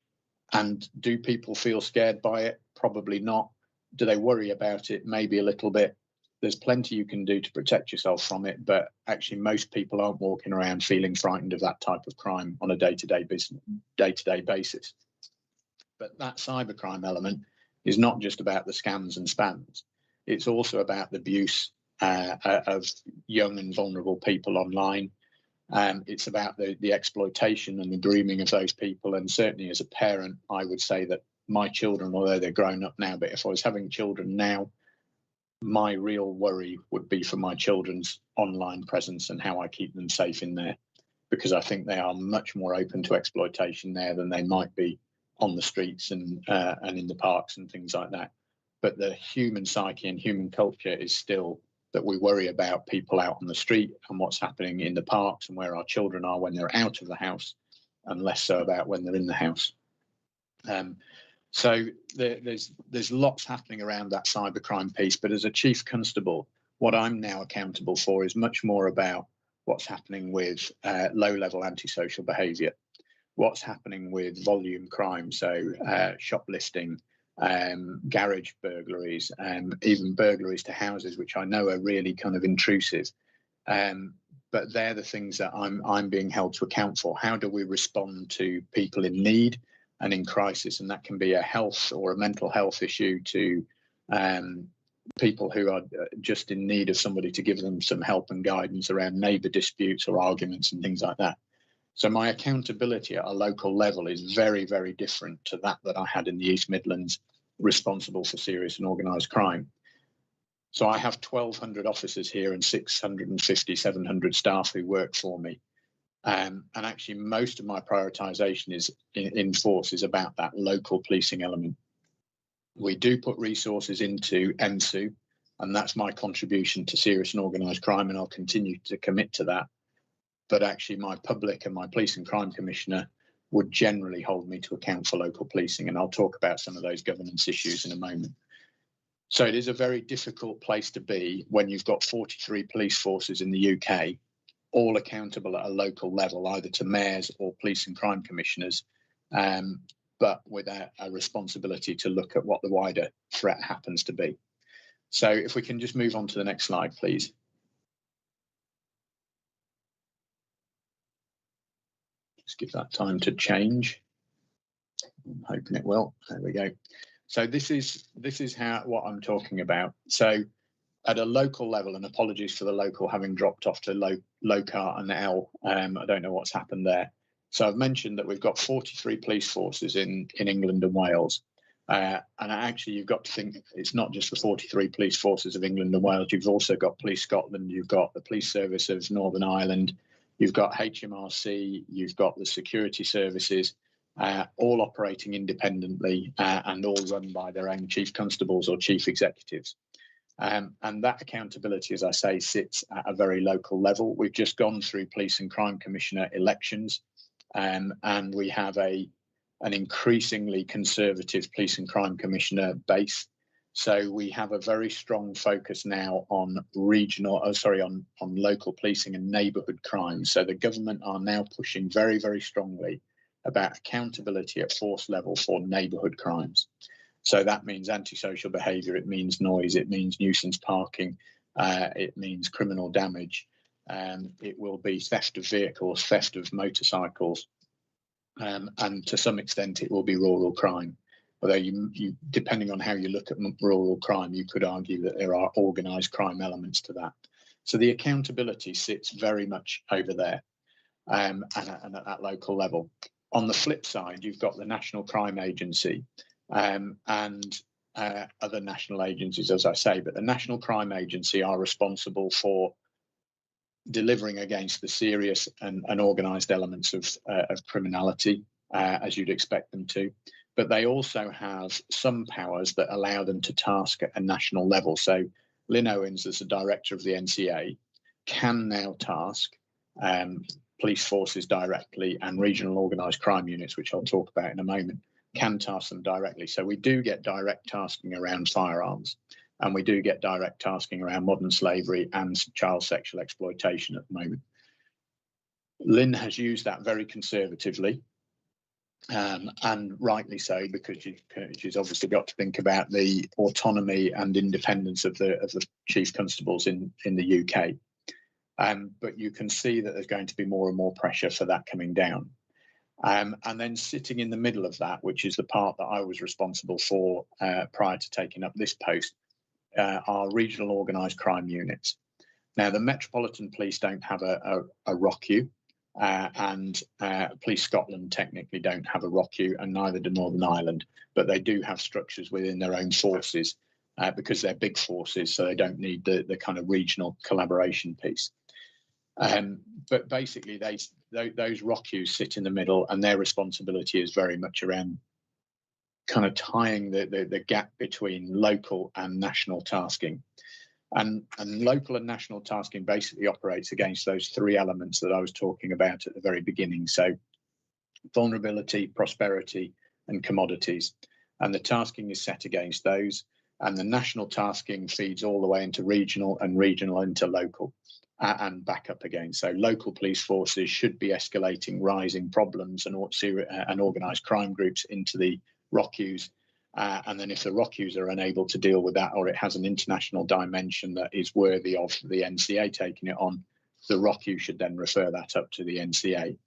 And do people feel scared by it? Probably not. Do they worry about it? Maybe a little bit. There's plenty you can do to protect yourself from it, but actually most people aren't walking around feeling frightened of that type of crime on a day-to-day basis. But that cybercrime element is not just about the scams and spams. It's also about the abuse of young and vulnerable people online. It's about the exploitation and the grooming of those people. And certainly as a parent, I would say that my children, although they're grown up now, but if I was having children now, my real worry would be for my children's online presence and how I keep them safe in there, because I think they are much more open to exploitation there than they might be on the streets and in the parks and things like that. But the human psyche and human culture is still that we worry about people out on the street and what's happening in the parks and where our children are when they're out of the house, and less so about when they're in the house. So there's lots happening around that cybercrime piece. But as a Chief Constable, what I'm now accountable for is much more about what's happening with low-level antisocial behaviour, what's happening with volume crime, so shoplifting, garage burglaries, even burglaries to houses, which I know are really kind of intrusive. But they're the things that I'm being held to account for. How do we respond to people in need and in crisis? And that can be a health or a mental health issue to people who are just in need of somebody to give them some help and guidance around neighbour disputes or arguments and things like that. So my accountability at a local level is very, very different to that I had in the East Midlands, responsible for serious and organised crime. So I have 1,200 officers here and 650, 700 staff who work for me. And actually most of my prioritisation is in force is about that local policing element. We do put resources into MSU, and that's my contribution to serious and organised crime, and I'll continue to commit to that. But actually my public and my police and crime commissioner would generally hold me to account for local policing, and I'll talk about some of those governance issues in a moment. So it is a very difficult place to be when you've got 43 police forces in the UK, all accountable at a local level, either to mayors or police and crime commissioners, but with a responsibility to look at what the wider threat happens to be. So if we can just move on to the next slide, please. Just give that time to change. I'm hoping it will. There we go. So this is what I'm talking about. So at a local level, and apologies for the local having dropped off to local and L. I don't know what's happened there. So I've mentioned that we've got 43 police forces in England and Wales. And actually, you've got to think it's not just the 43 police forces of England and Wales. You've also got Police Scotland. You've got the Police Service of Northern Ireland. You've got HMRC. You've got the security services, all operating independently and all run by their own chief constables or chief executives. And that accountability, as I say, sits at a very local level. We've just gone through Police and Crime Commissioner elections, and we have an increasingly conservative Police and Crime Commissioner base. So we have a very strong focus now on local policing and neighbourhood crime. So the government are now pushing very, very strongly about accountability at force level for neighbourhood crimes. So that means antisocial behaviour, it means noise, it means nuisance parking, it means criminal damage, it will be theft of vehicles, theft of motorcycles, and to some extent it will be rural crime. Although you depending on how you look at rural crime, you could argue that there are organised crime elements to that. So the accountability sits very much over there and at that local level. On the flip side, you've got the National Crime Agency, and other national agencies, as I say, but the National Crime Agency are responsible for delivering against the serious and organised elements of criminality, as you'd expect them to. But they also have some powers that allow them to task at a national level. So Lynn Owens, as the director of the NCA, can now task police forces directly, and regional organised crime units, which I'll talk about in a moment, can task them directly. So we do get direct tasking around firearms, and we do get direct tasking around modern slavery and child sexual exploitation at the moment. Lynn has used that very conservatively, and rightly so, because she's obviously got to think about the autonomy and independence of the chief constables in the UK. But you can see that there's going to be more and more pressure for that coming down. And then sitting in the middle of that, which is the part that I was responsible for prior to taking up this post, are regional organised crime units. Now, the Metropolitan Police don't have a ROCU, and Police Scotland technically don't have a ROCU, and neither do Northern Ireland, but they do have structures within their own forces because they're big forces, so they don't need the kind of regional collaboration piece. But basically, those ROCUs sit in the middle, and their responsibility is very much around kind of tying the gap between local and national tasking. And local and national tasking basically operates against those three elements that I was talking about at the very beginning. So vulnerability, prosperity, and commodities. And the tasking is set against those. And the national tasking feeds all the way into regional, and regional into local, and back up again. So local police forces should be escalating rising problems and organised crime groups into the ROCUs. And then if the ROCUs are unable to deal with that, or it has an international dimension that is worthy of the NCA taking it on, the ROCU should then refer that up to the NCA.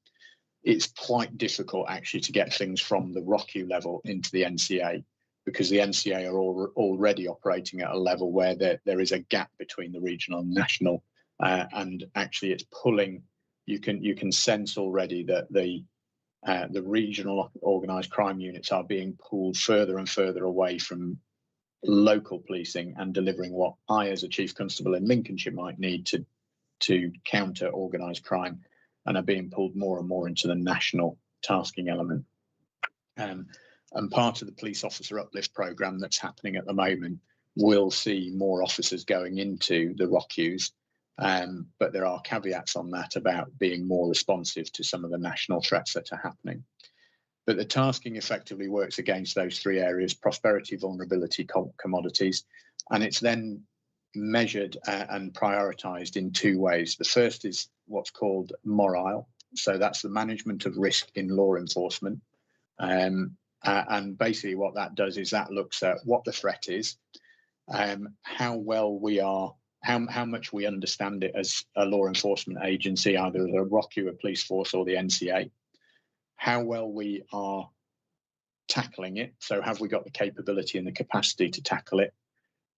It's quite difficult actually to get things from the ROCU level into the NCA, because the NCA are already operating at a level where there is a gap between the regional and national, and actually it's pulling. You can sense already that the regional organised crime units are being pulled further and further away from local policing and delivering what I, as a chief constable in Lincolnshire, might need to counter organised crime, and are being pulled more and more into the national tasking element. And part of the police officer uplift programme that's happening at the moment will see more officers going into the ROCUs, but there are caveats on that about being more responsive to some of the national threats that are happening. But the tasking effectively works against those three areas: prosperity, vulnerability, commodities, and it's then measured and prioritised in two ways. The first is what's called morale, so that's the management of risk in law enforcement. And basically what that does is that looks at what the threat is, how well we are, how much we understand it as a law enforcement agency, either as a ROCU, a police force, or the NCA, how well we are tackling it. So have we got the capability and the capacity to tackle it?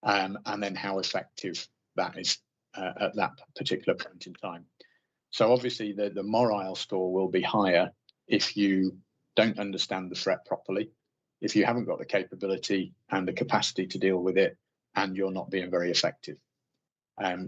And then how effective that is at that particular point in time. So obviously the morale score will be higher if you don't understand the threat properly, if you haven't got the capability and the capacity to deal with it, and you're not being very effective.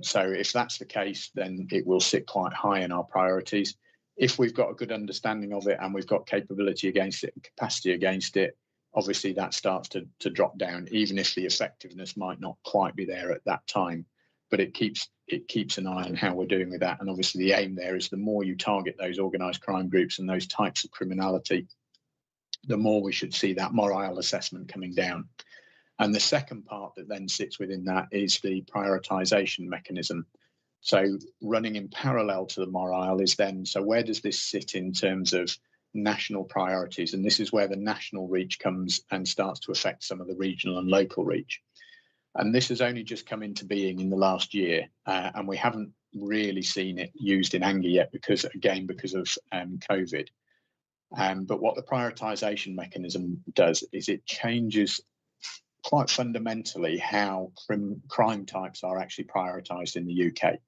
So if that's the case, then it will sit quite high in our priorities. If we've got a good understanding of it and we've got capability against it and capacity against it, obviously that starts to drop down, even if the effectiveness might not quite be there at that time. But it keeps an eye on how we're doing with that. And obviously the aim there is the more you target those organised crime groups and those types of criminality, the more we should see that morale assessment coming down. And the second part that then sits within that is the prioritisation mechanism. So running in parallel to the morale is then, so where does this sit in terms of national priorities? And this is where the national reach comes and starts to affect some of the regional and local reach. And this has only just come into being in the last year, and we haven't really seen it used in anger yet because of COVID. But what the prioritisation mechanism does is it changes quite fundamentally how crime types are actually prioritised in the UK,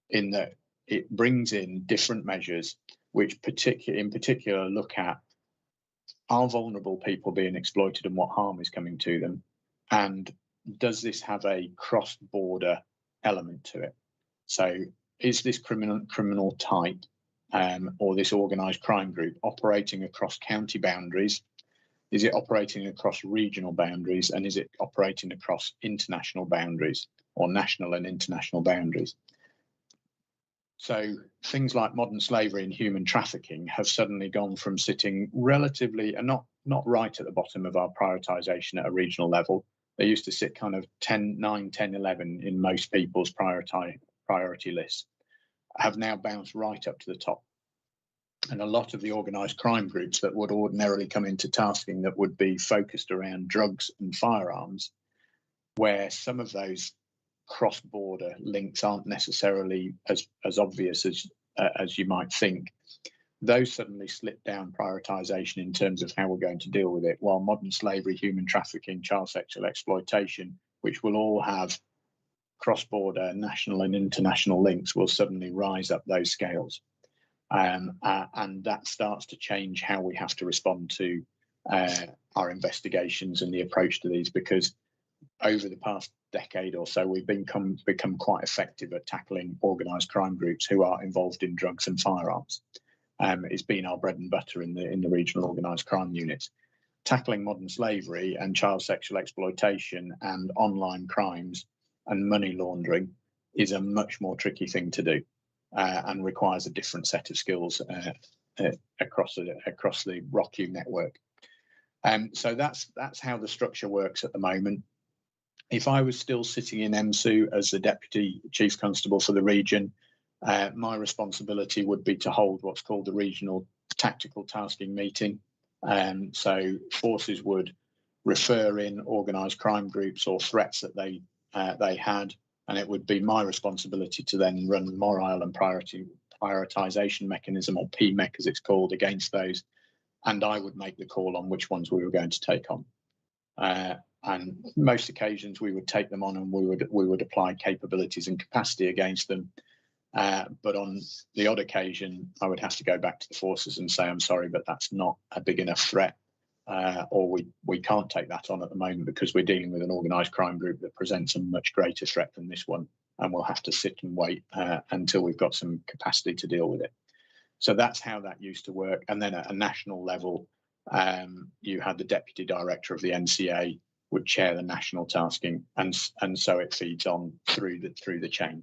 in that it brings in different measures which in particular look at, are vulnerable people being exploited and what harm is coming to them, and does this have a cross-border element to it? So is this criminal type or this organised crime group operating across county boundaries? Is it operating across regional boundaries? And is it operating across international boundaries or national and international boundaries? So things like modern slavery and human trafficking have suddenly gone from sitting relatively, and not right at the bottom of our prioritisation at a regional level. They used to sit kind of 9, 10, 11 in most people's priority lists, have now bounced right up to the top. And a lot of the organised crime groups that would ordinarily come into tasking that would be focused around drugs and firearms, where some of those cross-border links aren't necessarily as obvious as you might think, those suddenly slip down prioritisation in terms of how we're going to deal with it, while modern slavery, human trafficking, child sexual exploitation, which will all have cross-border national and international links, will suddenly rise up those scales. And that starts to change how we have to respond to our investigations and the approach to these, because over the past decade or so, we've become quite effective at tackling organised crime groups who are involved in drugs and firearms. It's been our bread and butter in the regional organised crime units. Tackling modern slavery and child sexual exploitation and online crimes and money laundering is a much more tricky thing to do. And requires a different set of skills across the ROCU network. So that's how the structure works at the moment. If I was still sitting in MSU as the Deputy Chief Constable for the region, my responsibility would be to hold what's called the Regional Tactical Tasking Meeting. So forces would refer in organised crime groups or threats that they had, and it would be my responsibility to then run morale and prioritisation mechanism, or PMEC as it's called, against those, and I would make the call on which ones we were going to take on. And most occasions we would take them on and we would apply capabilities and capacity against them. But on the odd occasion, I would have to go back to the forces and say, I'm sorry, but that's not a big enough threat, or we can't take that on at the moment because we're dealing with an organised crime group that presents a much greater threat than this one, and we'll have to sit and wait until we've got some capacity to deal with it. So that's how that used to work. And then at a national level, you had the Deputy Director of the NCA would chair the national tasking, and so it feeds on through the chain.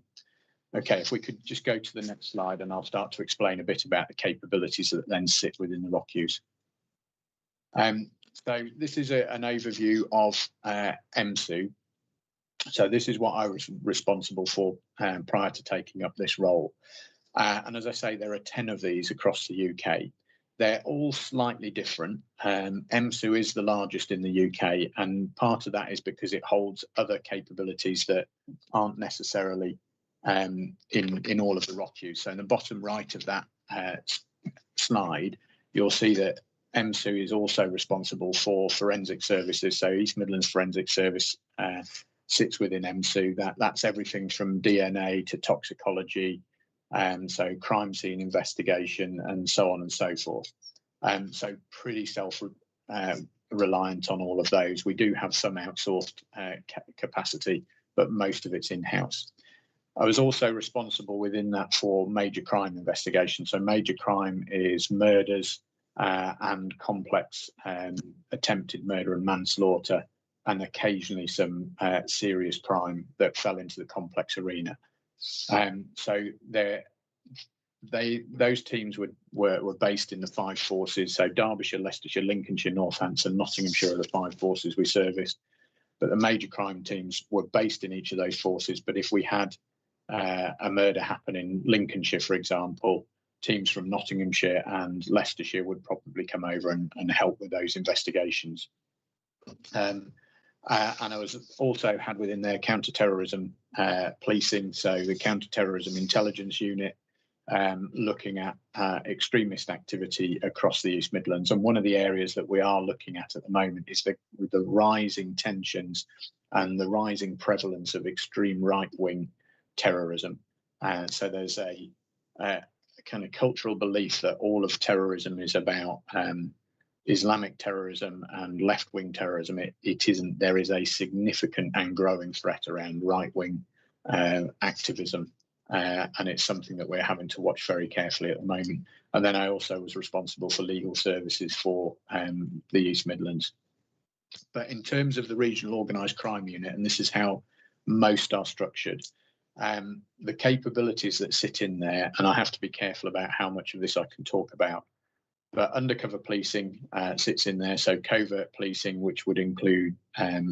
Okay, if we could just go to the next slide, and I'll start to explain a bit about the capabilities that then sit within the ROCUs. So this is an overview of MSU. So this is what I was responsible for prior to taking up this role. And as I say, there are 10 of these across the UK. They're all slightly different. MSU is the largest in the UK, and part of that is because it holds other capabilities that aren't necessarily in all of the ROCUs. So in the bottom right of that slide, you'll see that MSU is also responsible for forensic services. So East Midlands Forensic Service sits within MSU. That's everything from DNA to toxicology, so crime scene investigation, and so on and so forth. So pretty self-reliant on all of those. We do have some outsourced capacity, but most of it's in-house. I was also responsible within that for major crime investigation. So major crime is murders and complex attempted murder and manslaughter, and occasionally some serious crime that fell into the complex arena. So those teams were based in the 5 forces. So Derbyshire, Leicestershire, Lincolnshire, Northampton, Nottinghamshire are the 5 forces we serviced. But the major crime teams were based in each of those forces. But if we had a murder happen in Lincolnshire, for example, teams from Nottinghamshire and Leicestershire would probably come over and help with those investigations. And I was also had within their counter-terrorism policing, so the counter-terrorism intelligence unit, looking at extremist activity across the East Midlands. And one of the areas that we are looking at the moment is with the rising tensions and the rising prevalence of extreme right-wing terrorism. So there's a kind of cultural belief that all of terrorism is about Islamic terrorism and left-wing terrorism. It isn't. There is a significant and growing threat around right-wing activism, and it's something that we're having to watch very carefully at the moment. And then I also was responsible for legal services for the East Midlands. But in terms of the regional organised crime unit, and this is how most are structured, the capabilities that sit in there, and I have to be careful about how much of this I can talk about, but undercover policing sits in there. So covert policing, which would include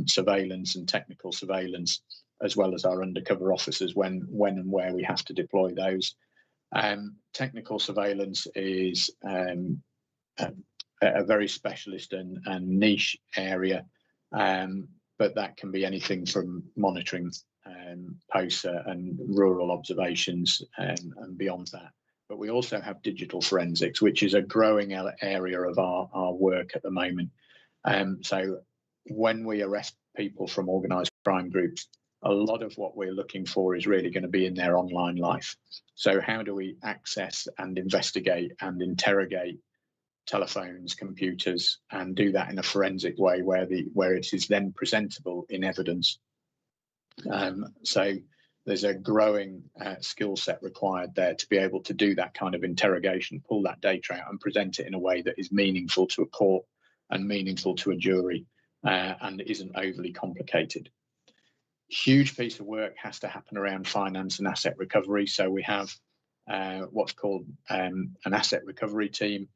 surveillance and technical surveillance, as well as our undercover officers when and where we have to deploy those. Technical surveillance is a very specialist and niche area, but that can be anything from monitoring posts and rural observations and beyond that. But we also have digital forensics, which is a growing area of our work at the moment. So when we arrest people from organised crime groups, a lot of what we're looking for is really going to be in their online life. So how do we access and investigate and interrogate telephones, computers, and do that in a forensic way where it is then presentable in evidence? So there's a growing skill set required there to be able to do that kind of interrogation, pull that data out and present it in a way that is meaningful to a court and meaningful to a jury and isn't overly complicated. Huge piece of work has to happen around finance and asset recovery. So we have what's called an asset recovery team,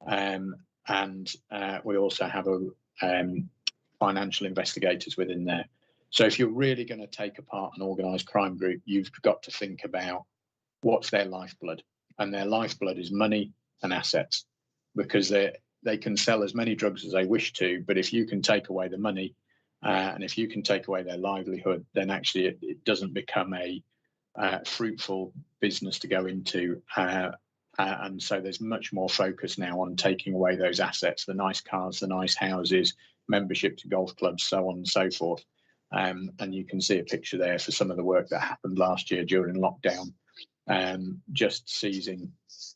and we also have financial investigators within there. So if you're really going to take apart an organised crime group, you've got to think about what's their lifeblood. And their lifeblood is money and assets, because they can sell as many drugs as they wish to, but if you can take away the money and if you can take away their livelihood, then actually it doesn't become a fruitful business to go into. And so there's much more focus now on taking away those assets, the nice cars, the nice houses, membership to golf clubs, so on and so forth. And you can see a picture there for some of the work that happened last year during lockdown, just seizing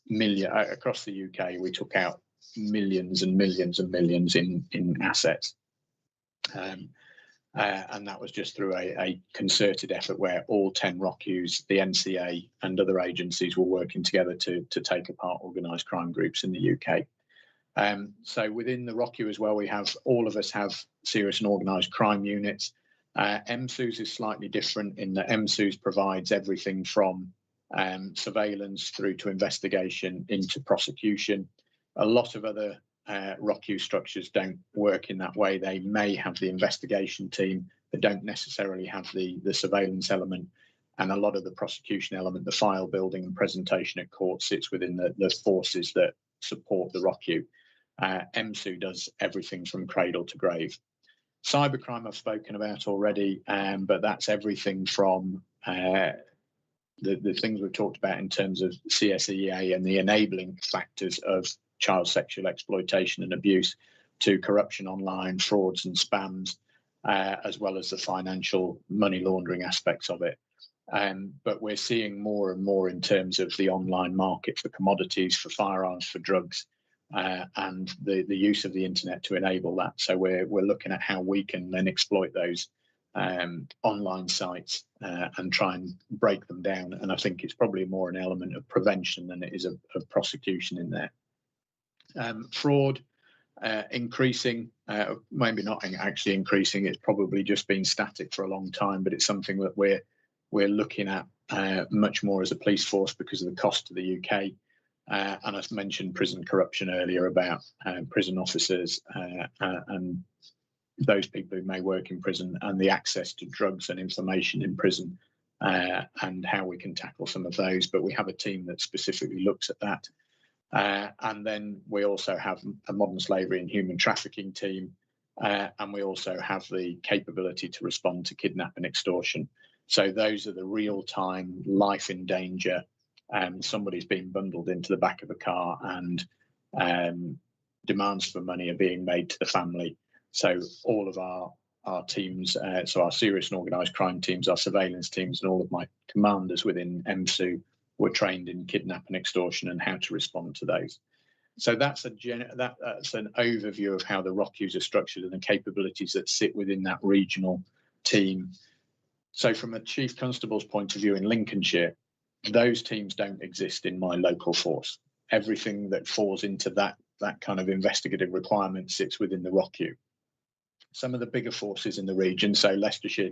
across the UK. We took out millions and millions and millions in assets. And that was just through a concerted effort where all 10 ROCUs, the NCA and other agencies were working together to take apart organised crime groups in the UK. So within the ROCU as well, all of us have serious and organised crime units. MSUS is slightly different in that MSUS provides everything from surveillance through to investigation into prosecution. A lot of other ROCU structures don't work in that way. They may have the investigation team, but don't necessarily have the surveillance element. And a lot of the prosecution element, the file building and presentation at court, sits within the forces that support the ROCU. MSU does everything from cradle to grave. Cybercrime I've spoken about already, but that's everything from the things we've talked about in terms of CSEA and the enabling factors of child sexual exploitation and abuse to corruption online, frauds and spams, as well as the financial money laundering aspects of it. But we're seeing more and more in terms of the online market for commodities, for firearms, for drugs, and the use of the internet to enable that. So we're looking at how we can then exploit those online sites and try and break them down. And I think it's probably more an element of prevention than it is of prosecution in there. Fraud increasing, maybe not actually increasing. It's probably just been static for a long time, but it's something that we're looking at much more as a police force because of the cost to the UK. And I've mentioned prison corruption earlier about prison officers and those people who may work in prison and the access to drugs and information in prison and how we can tackle some of those. But we have a team that specifically looks at that. And then we also have a modern slavery and human trafficking team. And we also have the capability to respond to kidnap and extortion. So those are the real-time, life in danger. Somebody's being bundled into the back of a car and demands for money are being made to the family. So all of our teams, so our serious and organised crime teams, our surveillance teams, and all of my commanders within EMSU were trained in kidnap and extortion and how to respond to those. So that's that's an overview of how the ROCUs are structured and the capabilities that sit within that regional team. So from a Chief Constable's point of view in Lincolnshire, those teams don't exist in my local force. Everything that falls into that kind of investigative requirement sits within the ROCU. Some of the bigger forces in the region, so Leicestershire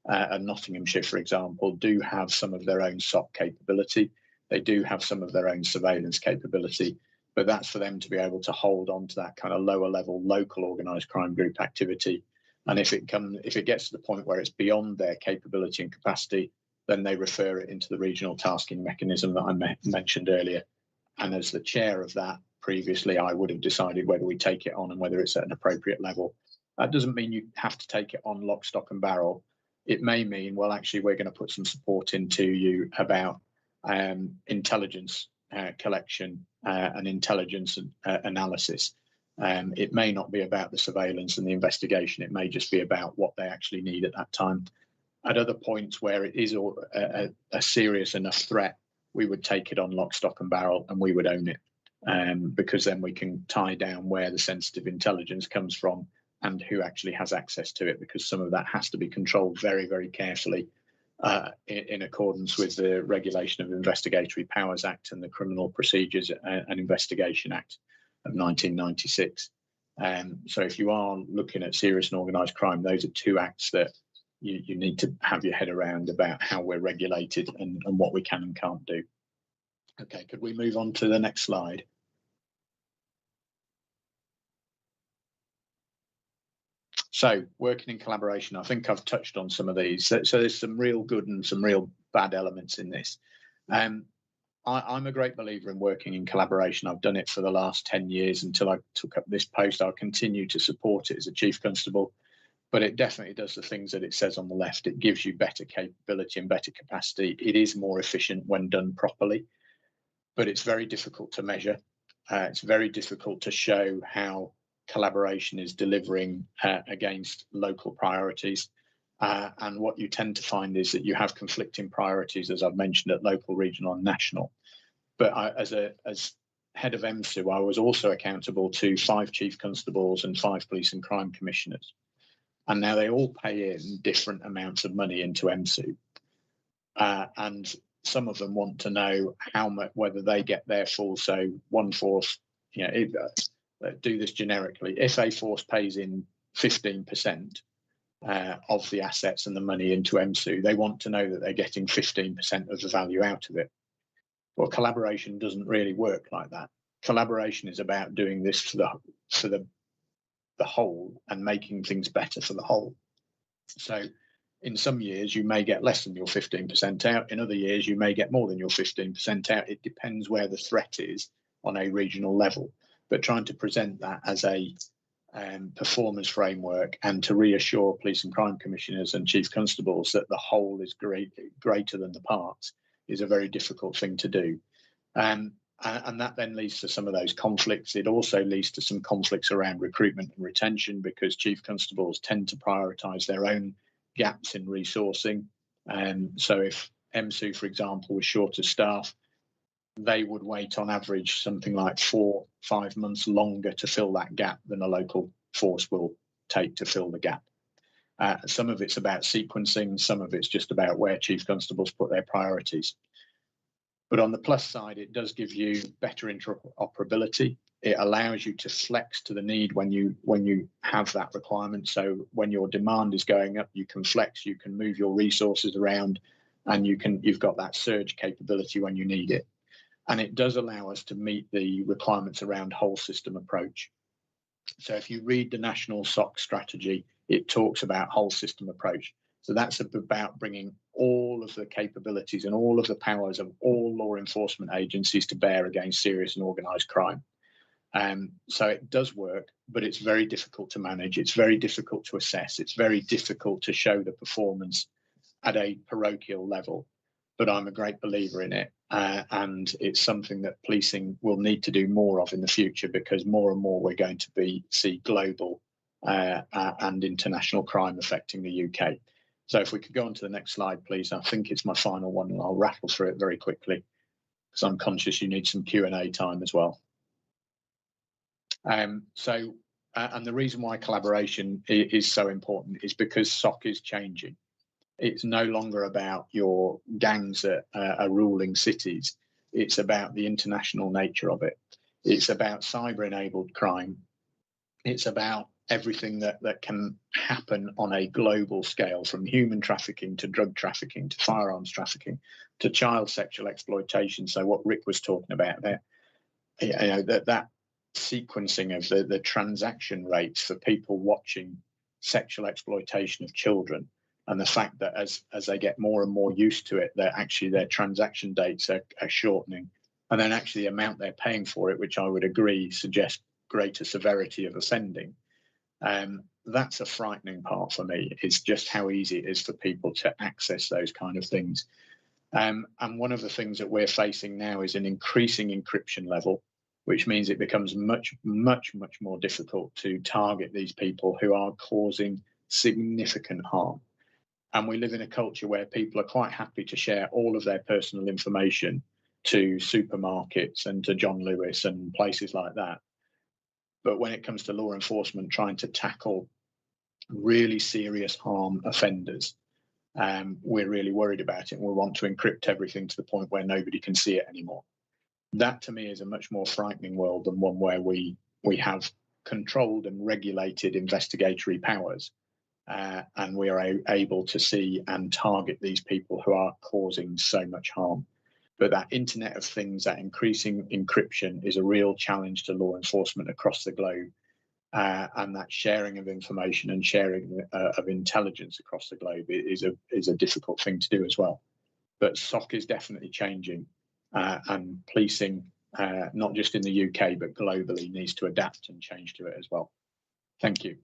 and Nottinghamshire, for example, do have some of their own SOC capability. They do have some of their own surveillance capability, but that's for them to be able to hold on to that kind of lower level local organised crime group activity. And if it gets to the point where it's beyond their capability and capacity, then they refer it into the regional tasking mechanism that I mentioned earlier. And as the chair of that previously, I would have decided whether we take it on and whether it's at an appropriate level. That doesn't mean you have to take it on lock, stock and barrel. It may mean, well, actually, we're going to put some support into you about intelligence collection and intelligence analysis. It may not be about the surveillance and the investigation. It may just be about what they actually need at that time. At other points where it is a serious enough threat, we would take it on lock, stock and barrel and we would own it because then we can tie down where the sensitive intelligence comes from and who actually has access to it, because some of that has to be controlled very, very carefully in accordance with the Regulation of Investigatory Powers Act and the Criminal Procedures and Investigation Act of 1996. So if you are looking at serious and organised crime, those are two acts that you need to have your head around about how we're regulated and what we can and can't do. Okay, could we move on to the next slide? So working in collaboration, I think I've touched on some of these. So there's some real good and some real bad elements in this. I'm a great believer in working in collaboration. I've done it for the last 10 years until I took up this post. I'll continue to support it as a Chief Constable, but it definitely does the things that it says on the left. It gives you better capability and better capacity. It is more efficient when done properly, but it's very difficult to measure. It's very difficult to show how collaboration is delivering against local priorities. And what you tend to find is that you have conflicting priorities, as I've mentioned, at local, regional and national. But as head of EMSU, I was also accountable to 5 Chief Constables and 5 Police and Crime Commissioners. And now they all pay in different amounts of money into EMSU. And some of them want to know how much, whether they get their full, so one force, do this generically. If a force pays in 15% of the assets and the money into EMSU, they want to know that they're getting 15% of the value out of it. Well, collaboration doesn't really work like that. Collaboration is about doing this for the whole and making things better for the whole. So in some years, you may get less than your 15% out. In other years, you may get more than your 15% out. It depends where the threat is on a regional level. But trying to present that as a performance framework and to reassure police and crime commissioners and chief constables that the whole is greater than the parts is a very difficult thing to do. And that then leads to some of those conflicts. It also leads to some conflicts around recruitment and retention, because chief constables tend to prioritise their own gaps in resourcing. So if MSU, for example, was short of staff, they would wait on average something like 4-5 months longer to fill that gap than a local force will take to fill the gap. Some of it's about sequencing, some of it's just about where chief constables put their priorities. But on the plus side, it does give you better interoperability. It allows you to flex to the need when you have that requirement. So when your demand is going up, you can flex, you can move your resources around, and you've got that surge capability when you need it. And it does allow us to meet the requirements around whole system approach. So if you read the National SOC strategy, it talks about whole system approach. So that's about bringing all of the capabilities and all of the powers of all law enforcement agencies to bear against serious and organised crime. So it does work, but it's very difficult to manage. It's very difficult to assess. It's very difficult to show the performance at a parochial level. But I'm a great believer in it. And it's something that policing will need to do more of in the future, because more and more we're going to see global and international crime affecting the UK. So if we could go on to the next slide, please. I think it's my final one, and I'll rattle through it very quickly, because I'm conscious you need some Q&A time as well. And the reason why collaboration is so important is because SOC is changing. It's no longer about your gangs that are ruling cities. It's about the international nature of it. It's about cyber-enabled crime. It's about everything that can happen on a global scale, from human trafficking to drug trafficking to firearms trafficking to child sexual exploitation. So what Rick was talking about there, that sequencing of the transaction rates for people watching sexual exploitation of children, and the fact that as they get more and more used to it, that actually their transaction dates are shortening, and then actually the amount they're paying for it, which I would agree suggests greater severity of offending. That's a frightening part for me, is just how easy it is for people to access those kind of things. And one of the things that we're facing now is an increasing encryption level, which means it becomes much, much, much more difficult to target these people who are causing significant harm. And we live in a culture where people are quite happy to share all of their personal information to supermarkets and to John Lewis and places like that. But when it comes to law enforcement trying to tackle really serious harm offenders, we're really worried about it, and we want to encrypt everything to the point where nobody can see it anymore. That to me is a much more frightening world than one where we have controlled and regulated investigatory powers, and we are able to see and target these people who are causing so much harm. But that Internet of Things, that increasing encryption, is a real challenge to law enforcement across the globe, and that sharing of information and sharing of intelligence across the globe is a difficult thing to do as well. But SOC is definitely changing, and policing, not just in the UK but globally, needs to adapt and change to it as well. Thank you.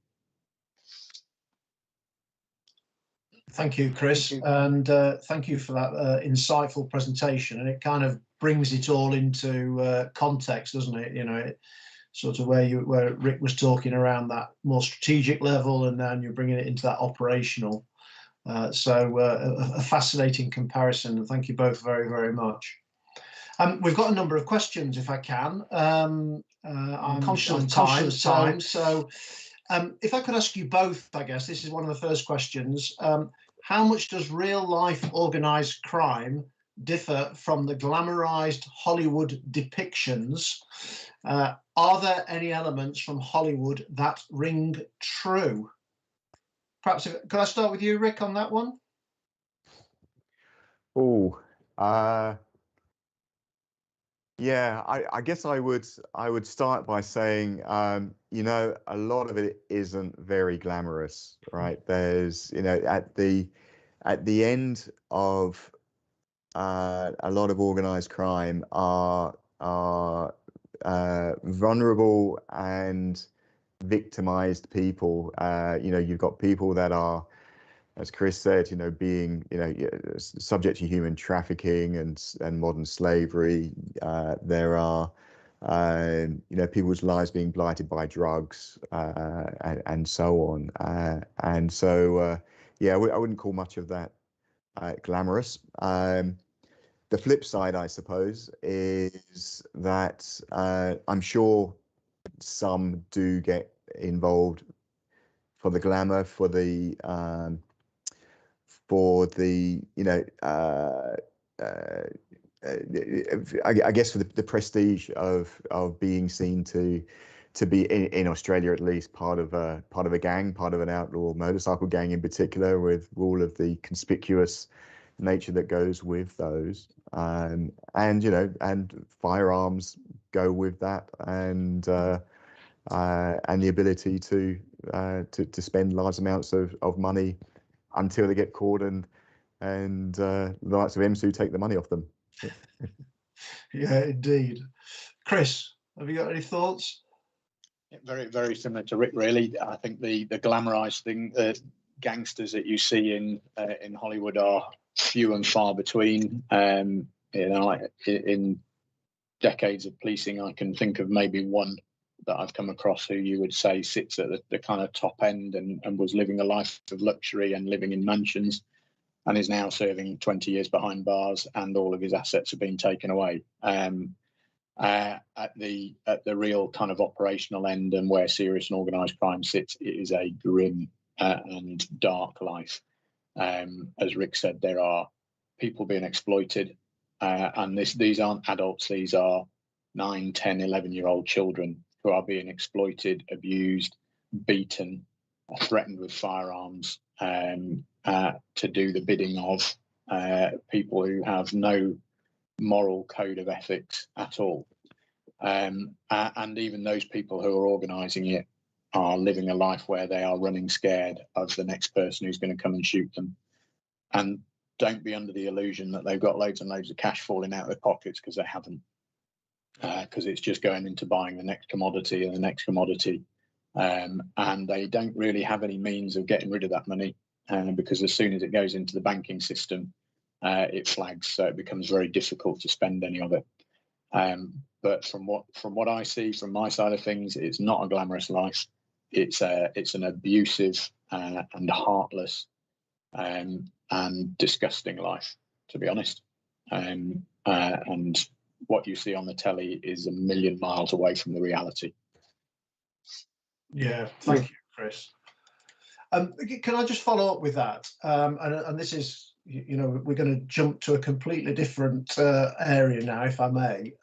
Thank you, Chris, and thank you for that insightful presentation. And it kind of brings it all into context, doesn't it? You know, it, sort of where Rick was talking around that more strategic level, and then you're bringing it into that operational. So a fascinating comparison, and thank you both very, very much. We've got a number of questions, if I can. I'm conscious of time, so if I could ask you both, I guess this is one of the first questions. How much does real life organised crime differ from the glamorized Hollywood depictions? Are there any elements from Hollywood that ring true? Perhaps, could I start with you, Rick, on that one? Oh, yeah, I guess I would start by saying, you know, a lot of it isn't very glamorous, right? There's, you know, at the end of a lot of organised crime are vulnerable and victimized people. You know, you've got people that are as Chris said, being, subject to human trafficking and modern slavery. There are, people's lives being blighted by drugs and so on. And so, I wouldn't call much of that glamorous. The flip side, I suppose, is that I'm sure some do get involved for the glamour, for the I guess for the prestige of being seen to be in Australia, at least part of a gang, part of an outlaw motorcycle gang in particular, with all of the conspicuous nature that goes with those, and firearms go with that, and the ability to spend large amounts of money until they get caught, and the likes of MSU take the money off them. Yeah, indeed. Chris, have you got any thoughts? Very, very similar to Rick, really. I think the glamorized thing, gangsters that you see in Hollywood are few and far between. In decades of policing, I can think of maybe one that I've come across who you would say sits at the kind of top end and was living a life of luxury and living in mansions, and is now serving 20 years behind bars, and all of his assets have been taken away. At the real kind of operational end, and where serious and organised crime sits, it is a grim and dark life. As Rick said, there are people being exploited, and these aren't adults, these are 9, 10, 11-year-old children who are being exploited, abused, beaten, threatened with firearms, to do the bidding of people who have no moral code of ethics at all. And even those people who are organising it are living a life where they are running scared of the next person who's going to come and shoot them. And don't be under the illusion that they've got loads and loads of cash falling out of their pockets, because they haven't. Because it's just going into buying the next commodity and the next commodity. And they don't really have any means of getting rid of that money, because as soon as it goes into the banking system, it flags, so it becomes very difficult to spend any of it. But from what I see from my side of things, it's not a glamorous life. It's an abusive and heartless and disgusting life, to be honest. And what you see on the telly is a million miles away from the reality. Yeah, thank you, Chris. Can I just follow up with that? And this is, we're going to jump to a completely different area now, if I may.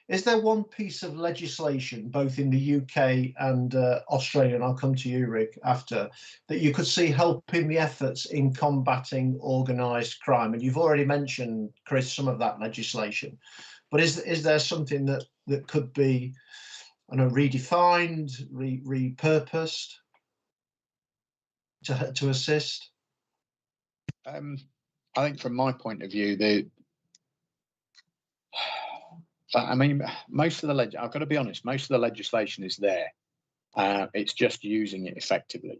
Is there one piece of legislation, both in the UK and Australia, and I'll come to you, Rick, after, that you could see helping the efforts in combating organised crime? And you've already mentioned, Chris, some of that legislation. But is there something that could be, I don't know, redefined, repurposed to assist? I think from my point of view, most of the I've got to be honest, most of the legislation is there. It's just using it effectively.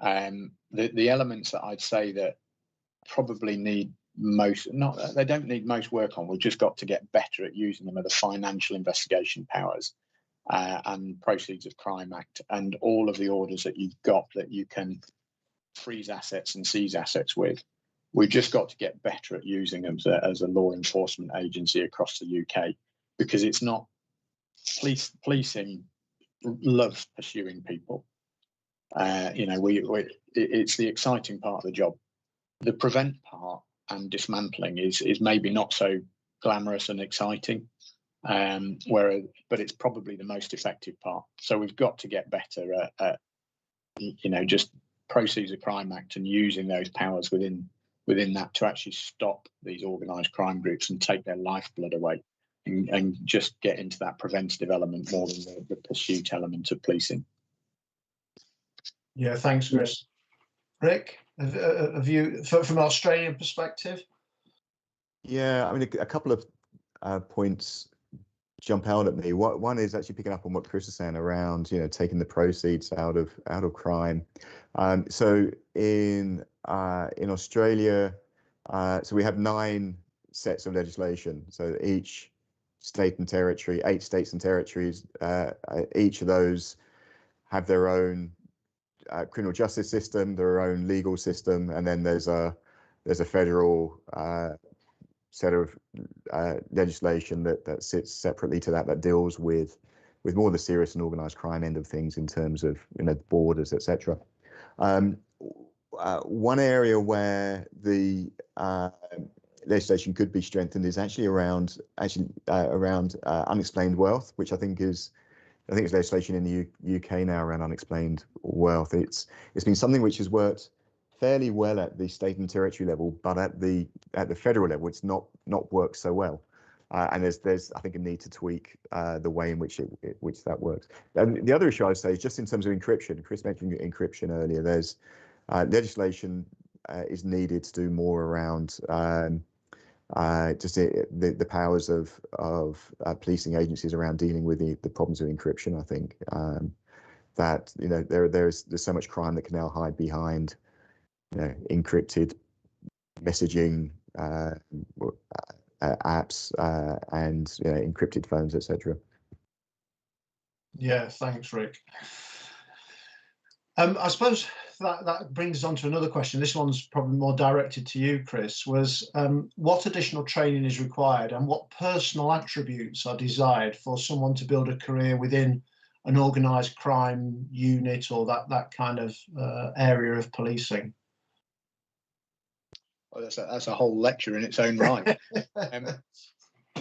The elements that I'd say that probably need they don't need most work on, we've just got to get better at using them, are the financial investigation powers and Proceeds of Crime Act, and all of the orders that you've got that you can freeze assets and seize assets with. We've just got to get better at using them as a law enforcement agency across the UK, because it's not policing loves pursuing people. It's the exciting part of the job. The prevent part and dismantling is maybe not so glamorous and exciting, but it's probably the most effective part. So we've got to get better at just Proceeds of Crime Act and using those powers within that to actually stop these organised crime groups and take their lifeblood away, and just get into that preventative element more than the pursuit element of policing. Yeah, thanks, Chris. Rick, have you, from an Australian perspective? Yeah, I mean, a couple of points jump out at me. One is actually picking up on what Chris is saying around, taking the proceeds out of crime. So in Australia, so we have 9 sets of legislation. So each state and territory, 8 states and territories, each of those have their own criminal justice system, their own legal system, and then there's a federal set of legislation that sits separately to that deals with more the serious and organised crime end of things in terms of borders, etc. One area where the legislation could be strengthened is actually around unexplained wealth, which I think is legislation in the UK now around unexplained wealth. It's been something which has worked fairly well at the state and territory level, but at the federal level, it's not worked so well. And there's I think a need to tweak the way in which that works. And the other issue I would say is just in terms of encryption. Chris mentioned encryption earlier. There's legislation is needed to do more around just the powers of policing agencies around dealing with the problems of encryption. I think that there's so much crime that can now hide behind encrypted messaging apps and encrypted phones, etc. Yeah, thanks, Rick. I suppose that brings us on to another question. This one's probably more directed to you, Chris, was what additional training is required and what personal attributes are desired for someone to build a career within an organised crime unit or that kind of area of policing? Well, that's a whole lecture in its own right.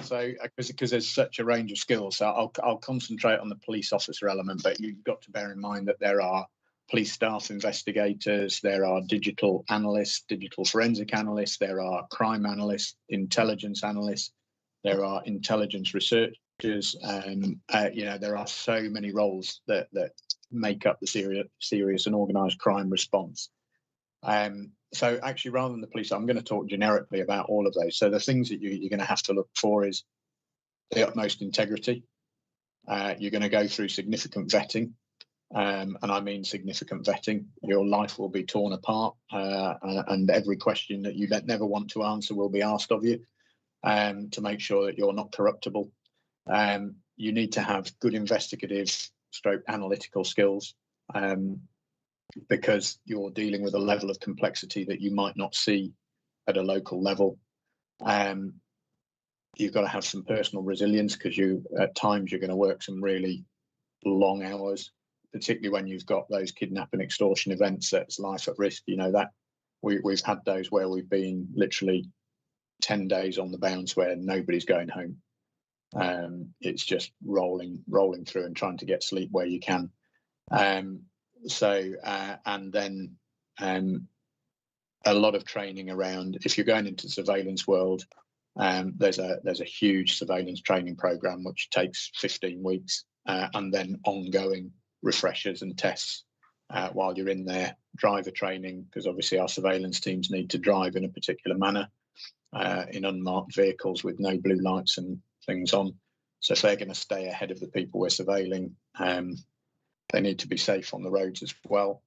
So because there's such a range of skills, so I'll concentrate on the police officer element, but you've got to bear in mind that there are police staff investigators, there are digital analysts, digital forensic analysts, there are crime analysts, intelligence analysts, there are intelligence researchers, and there are so many roles that make up the serious and organised crime response. So actually, rather than the police, I'm going to talk generically about all of those. So the things that you're going to have to look for is the utmost integrity. You're going to go through significant vetting. And I mean significant vetting. Your life will be torn apart, and every question that you never want to answer will be asked of you, to make sure that you're not corruptible. You need to have good investigative / analytical skills, because you're dealing with a level of complexity that you might not see at a local level. You've got to have some personal resilience, because at times you're going to work some really long hours, particularly when you've got those kidnap and extortion events that's life at risk. That we've had those where we've been literally 10 days on the bounce where nobody's going home. It's just rolling through and trying to get sleep where you can. And then a lot of training around, if you're going into the surveillance world, there's a huge surveillance training program which takes 15 weeks, and then ongoing refreshers and tests while you're in there. Driver training, because obviously our surveillance teams need to drive in a particular manner in unmarked vehicles with no blue lights and things on. So if they're going to stay ahead of the people we're surveilling, they need to be safe on the roads as well.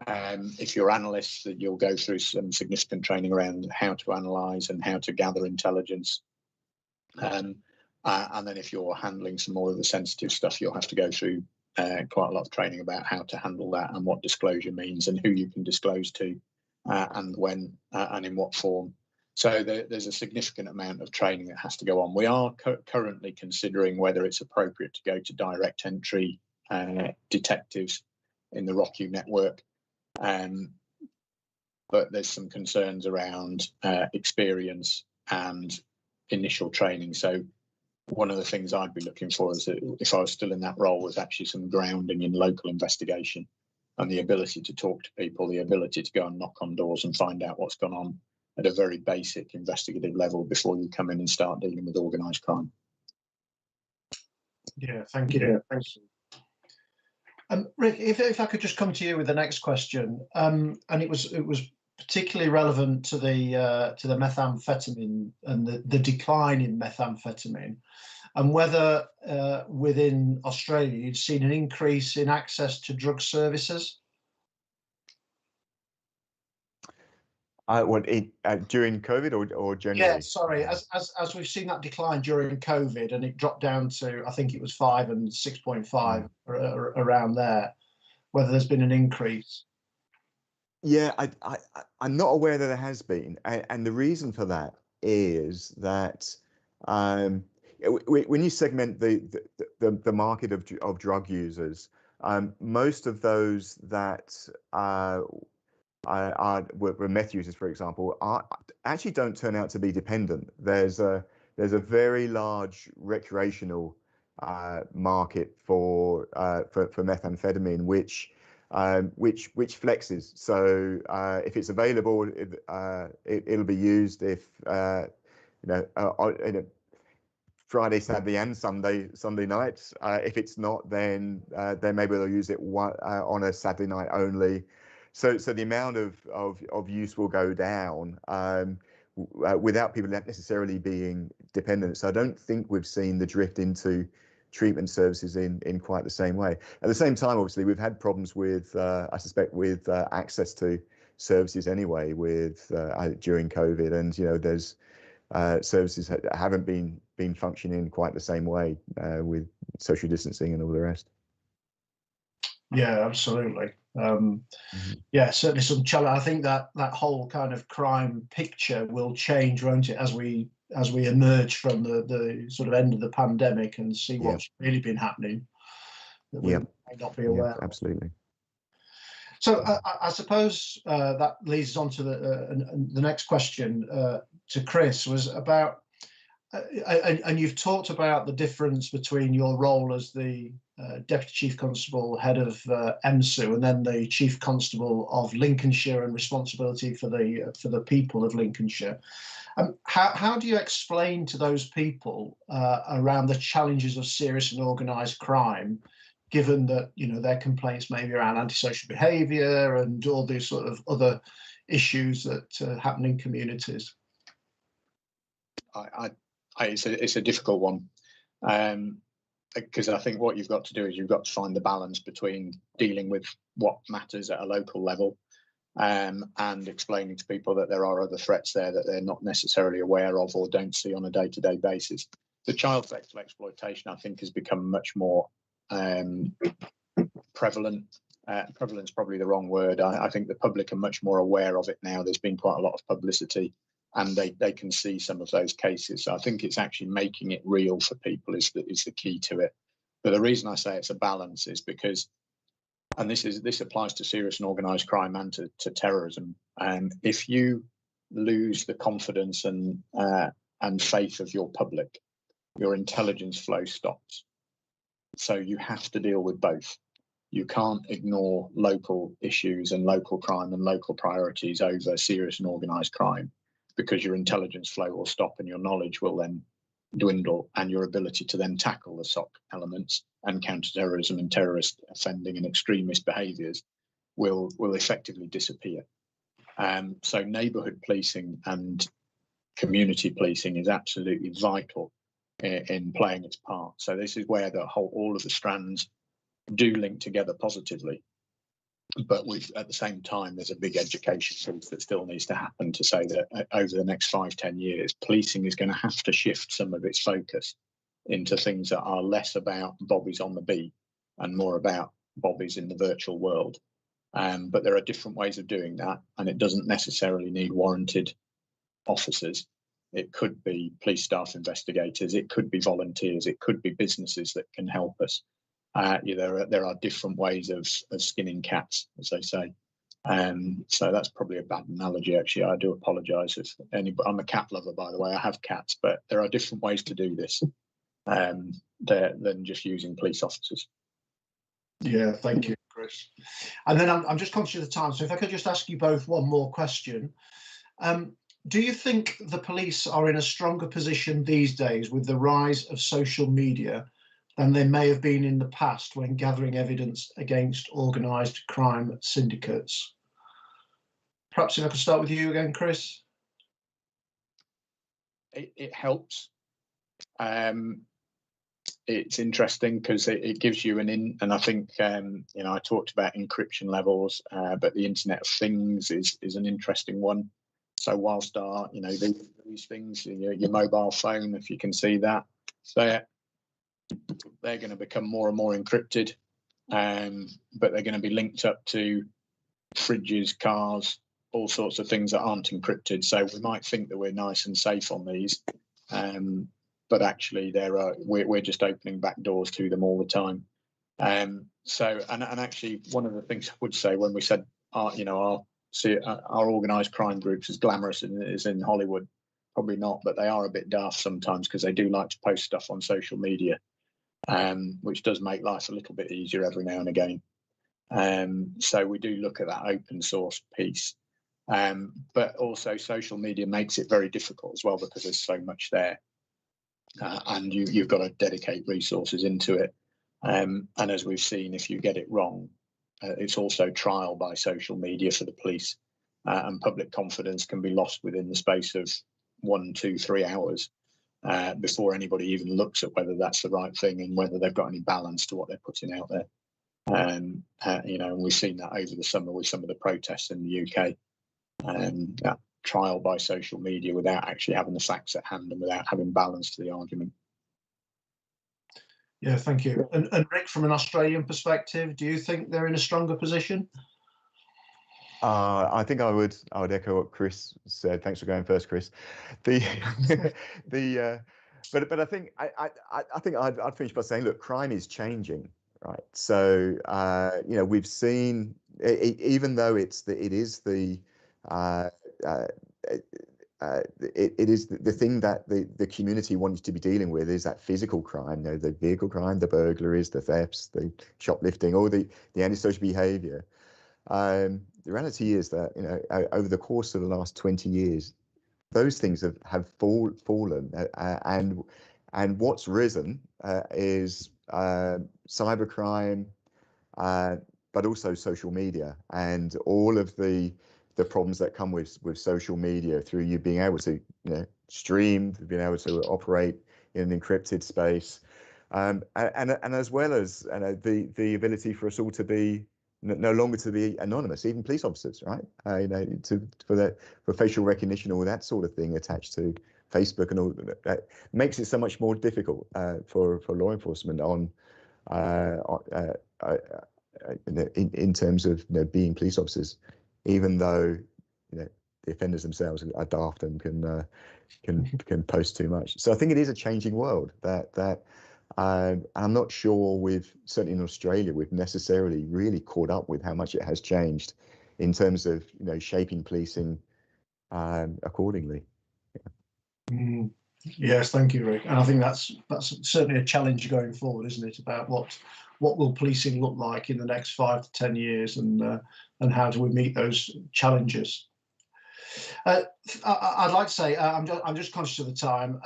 If you're analysts, you'll go through some significant training around how to analyse and how to gather intelligence. And then if you're handling some more of the sensitive stuff, you'll have to go through quite a lot of training about how to handle that and what disclosure means and who you can disclose to, and when and in what form. So there's a significant amount of training that has to go on. We are currently considering whether it's appropriate to go to direct entry detectives in the ROCU network. But there's some concerns around experience and initial training. So one of the things I'd be looking for is that if I was still in that role was actually some grounding in local investigation and the ability to talk to people, the ability to go and knock on doors and find out what's gone on at a very basic investigative level before you come in and start dealing with organised crime. Yeah, thank you. Rick, if I could just come to you with the next question, and it was particularly relevant to the methamphetamine and the decline in methamphetamine. and whether within Australia you'd seen an increase in access to drug services. During COVID or generally? Yeah, sorry. As we've seen that decline during COVID, and it dropped down to, I think it was 5 and 6.5 around there. Whether there's been an increase. Yeah, I'm not aware that there has been, and the reason for that is that when you segment the market of drug users, most of those that were meth users, for example, actually don't turn out to be dependent. There's a very large recreational market for methamphetamine, which flexes. So if it's available, it'll be used. If Friday, Saturday, and Sunday nights. If it's not, then maybe they'll use it on a Saturday night only. So the amount of use will go down without people necessarily being dependent. So I don't think we've seen the drift into treatment services in quite the same way. At the same time, obviously, we've had problems with, I suspect, with access to services anyway during COVID, and there's services that haven't been functioning quite the same way with social distancing and all the rest. Yeah, absolutely. Yeah, certainly some challenge. I think that whole kind of crime picture will change, won't it, as we emerge from the sort of end of the pandemic and see what's really been happening that we may not be aware of. Absolutely. So I suppose that leads us on to the next question to Chris, was about, and you've talked about the difference between your role as the Deputy Chief Constable, head of EMSU, and then the Chief Constable of Lincolnshire and responsibility for the people of Lincolnshire. How do you explain to those people around the challenges of serious and organised crime, given that their complaints may be around antisocial behaviour and all these sort of other issues that happen in communities? It's a difficult one, because I think what you've got to do is you've got to find the balance between dealing with what matters at a local level and explaining to people that there are other threats there that they're not necessarily aware of or don't see on a day-to-day basis. The child sexual exploitation, I think, has become much more prevalent. Prevalent's probably the wrong word. I think the public are much more aware of it now. There's been quite a lot of publicity, and they can see some of those cases. So I think it's actually making it real for people is the key to it. But the reason I say it's a balance is because, and this applies to serious and organised crime and to terrorism. If you lose the confidence and faith of your public, your intelligence flow stops. So you have to deal with both. You can't ignore local issues and local crime and local priorities over serious and organised crime, because your intelligence flow will stop and your knowledge will then dwindle, and your ability to then tackle the SOC elements and counter-terrorism and terrorist offending and extremist behaviours will effectively disappear. So neighbourhood policing and community policing is absolutely vital in playing its part. So this is where all of the strands do link together positively. But at the same time, there's a big education piece that still needs to happen to say that over the next 5-10 years, policing is going to have to shift some of its focus into things that are less about bobbies on the beat and more about bobbies in the virtual world. But there are different ways of doing that, and it doesn't necessarily need warranted officers. It could be police staff investigators, it could be volunteers, it could be businesses that can help us. There are different ways of skinning cats, as they say. So that's probably a bad analogy, actually. I do apologise if anybody. I'm a cat lover, by the way. I have cats, but there are different ways to do this than just using police officers. Yeah, thank you, Chris. And then I'm just conscious of the time, so if I could just ask you both one more question. Do you think the police are in a stronger position these days with the rise of social media than they may have been in the past when gathering evidence against organised crime syndicates? Perhaps if I could start with you again, Chris. It helps. it's interesting because it gives you and I think you know, I talked about encryption levels, but the Internet of Things is an interesting one. So whilst you know, these things, your mobile phone, if you can see that, they're going to become more and more encrypted, but they're going to be linked up to fridges, cars, all sorts of things that aren't encrypted. So we might think that we're nice and safe on these, but actually we're just opening back doors to them all the time. So actually, one of the things I would say when we said our organised crime groups as glamorous as in Hollywood, probably not, but they are a bit daft sometimes because they do like to post stuff on social media, which does make life a little bit easier every now and again. So we do look at that open source piece, but also social media makes it very difficult as well because there's so much there, and you've got to dedicate resources into it. And as we've seen, if you get it wrong, it's also trial by social media for the police, and public confidence can be lost within the space of 1, 2, 3 hours before anybody even looks at whether that's the right thing and whether they've got any balance to what they're putting out there. You know, and we've seen that over the summer with some of the protests in the UK, that trial by social media without actually having the facts at hand and without having balance to the argument. Yeah, thank you. And Rick, from an Australian perspective, do you think they're in a stronger position? I think I would echo what Chris said. Thanks for going first, Chris. But I think I'd finish by saying, look, crime is changing, right? So you know, we've seen even though it is the thing that the community wants to be dealing with is that physical crime, you know, the vehicle crime, the burglaries, the thefts, the shoplifting, all the antisocial behaviour. The reality is that, you know, over the course of the last 20 years, those things have fallen, and what's risen is cybercrime, but also social media and all of the problems that come with social media through you being able to, you know, stream, being able to operate in an encrypted space, and as well as the ability for us all to be no longer to be anonymous, even police officers, right? You know, for facial recognition, all that sort of thing attached to Facebook and all that makes it so much more difficult for law enforcement in terms of, you know, being police officers, even though, you know, the offenders themselves are daft and can post too much. So I think it is a changing world that I'm not sure certainly in Australia, we've necessarily really caught up with how much it has changed in terms of, you know, shaping policing accordingly. Yeah. Yes, thank you, Rick. And I think that's certainly a challenge going forward, isn't it? About what will policing look like in the next 5 to 10 years, and how do we meet those challenges? I'd like to say I'm just conscious of the time.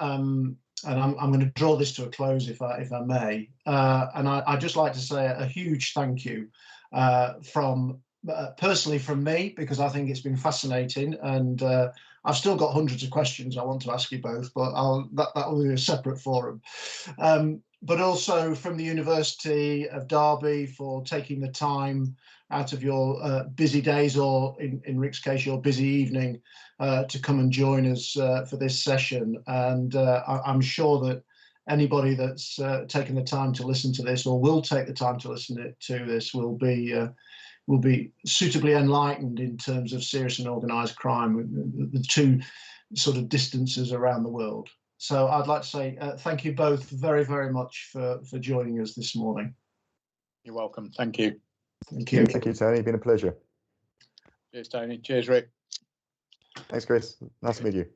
And I'm going to draw this to a close, if I may. And I'd just like to say a huge thank you personally from me, because I think it's been fascinating, and I've still got hundreds of questions I want to ask you both, but that will be a separate forum. But also from the University of Derby for taking the time out of your busy days, or in Rick's case, your busy evening, to come and join us for this session. And I'm sure that anybody that's taken the time to listen to this, or will take the time to listen to this, will be suitably enlightened in terms of serious and organised crime, the two sort of distances around the world. So I'd like to say thank you both very, very much for joining us this morning. You're welcome. Thank you. Thank you. Thank you, Tony. It's been a pleasure. Cheers, Tony. Cheers, Rick. Thanks, Chris. Nice to meet you.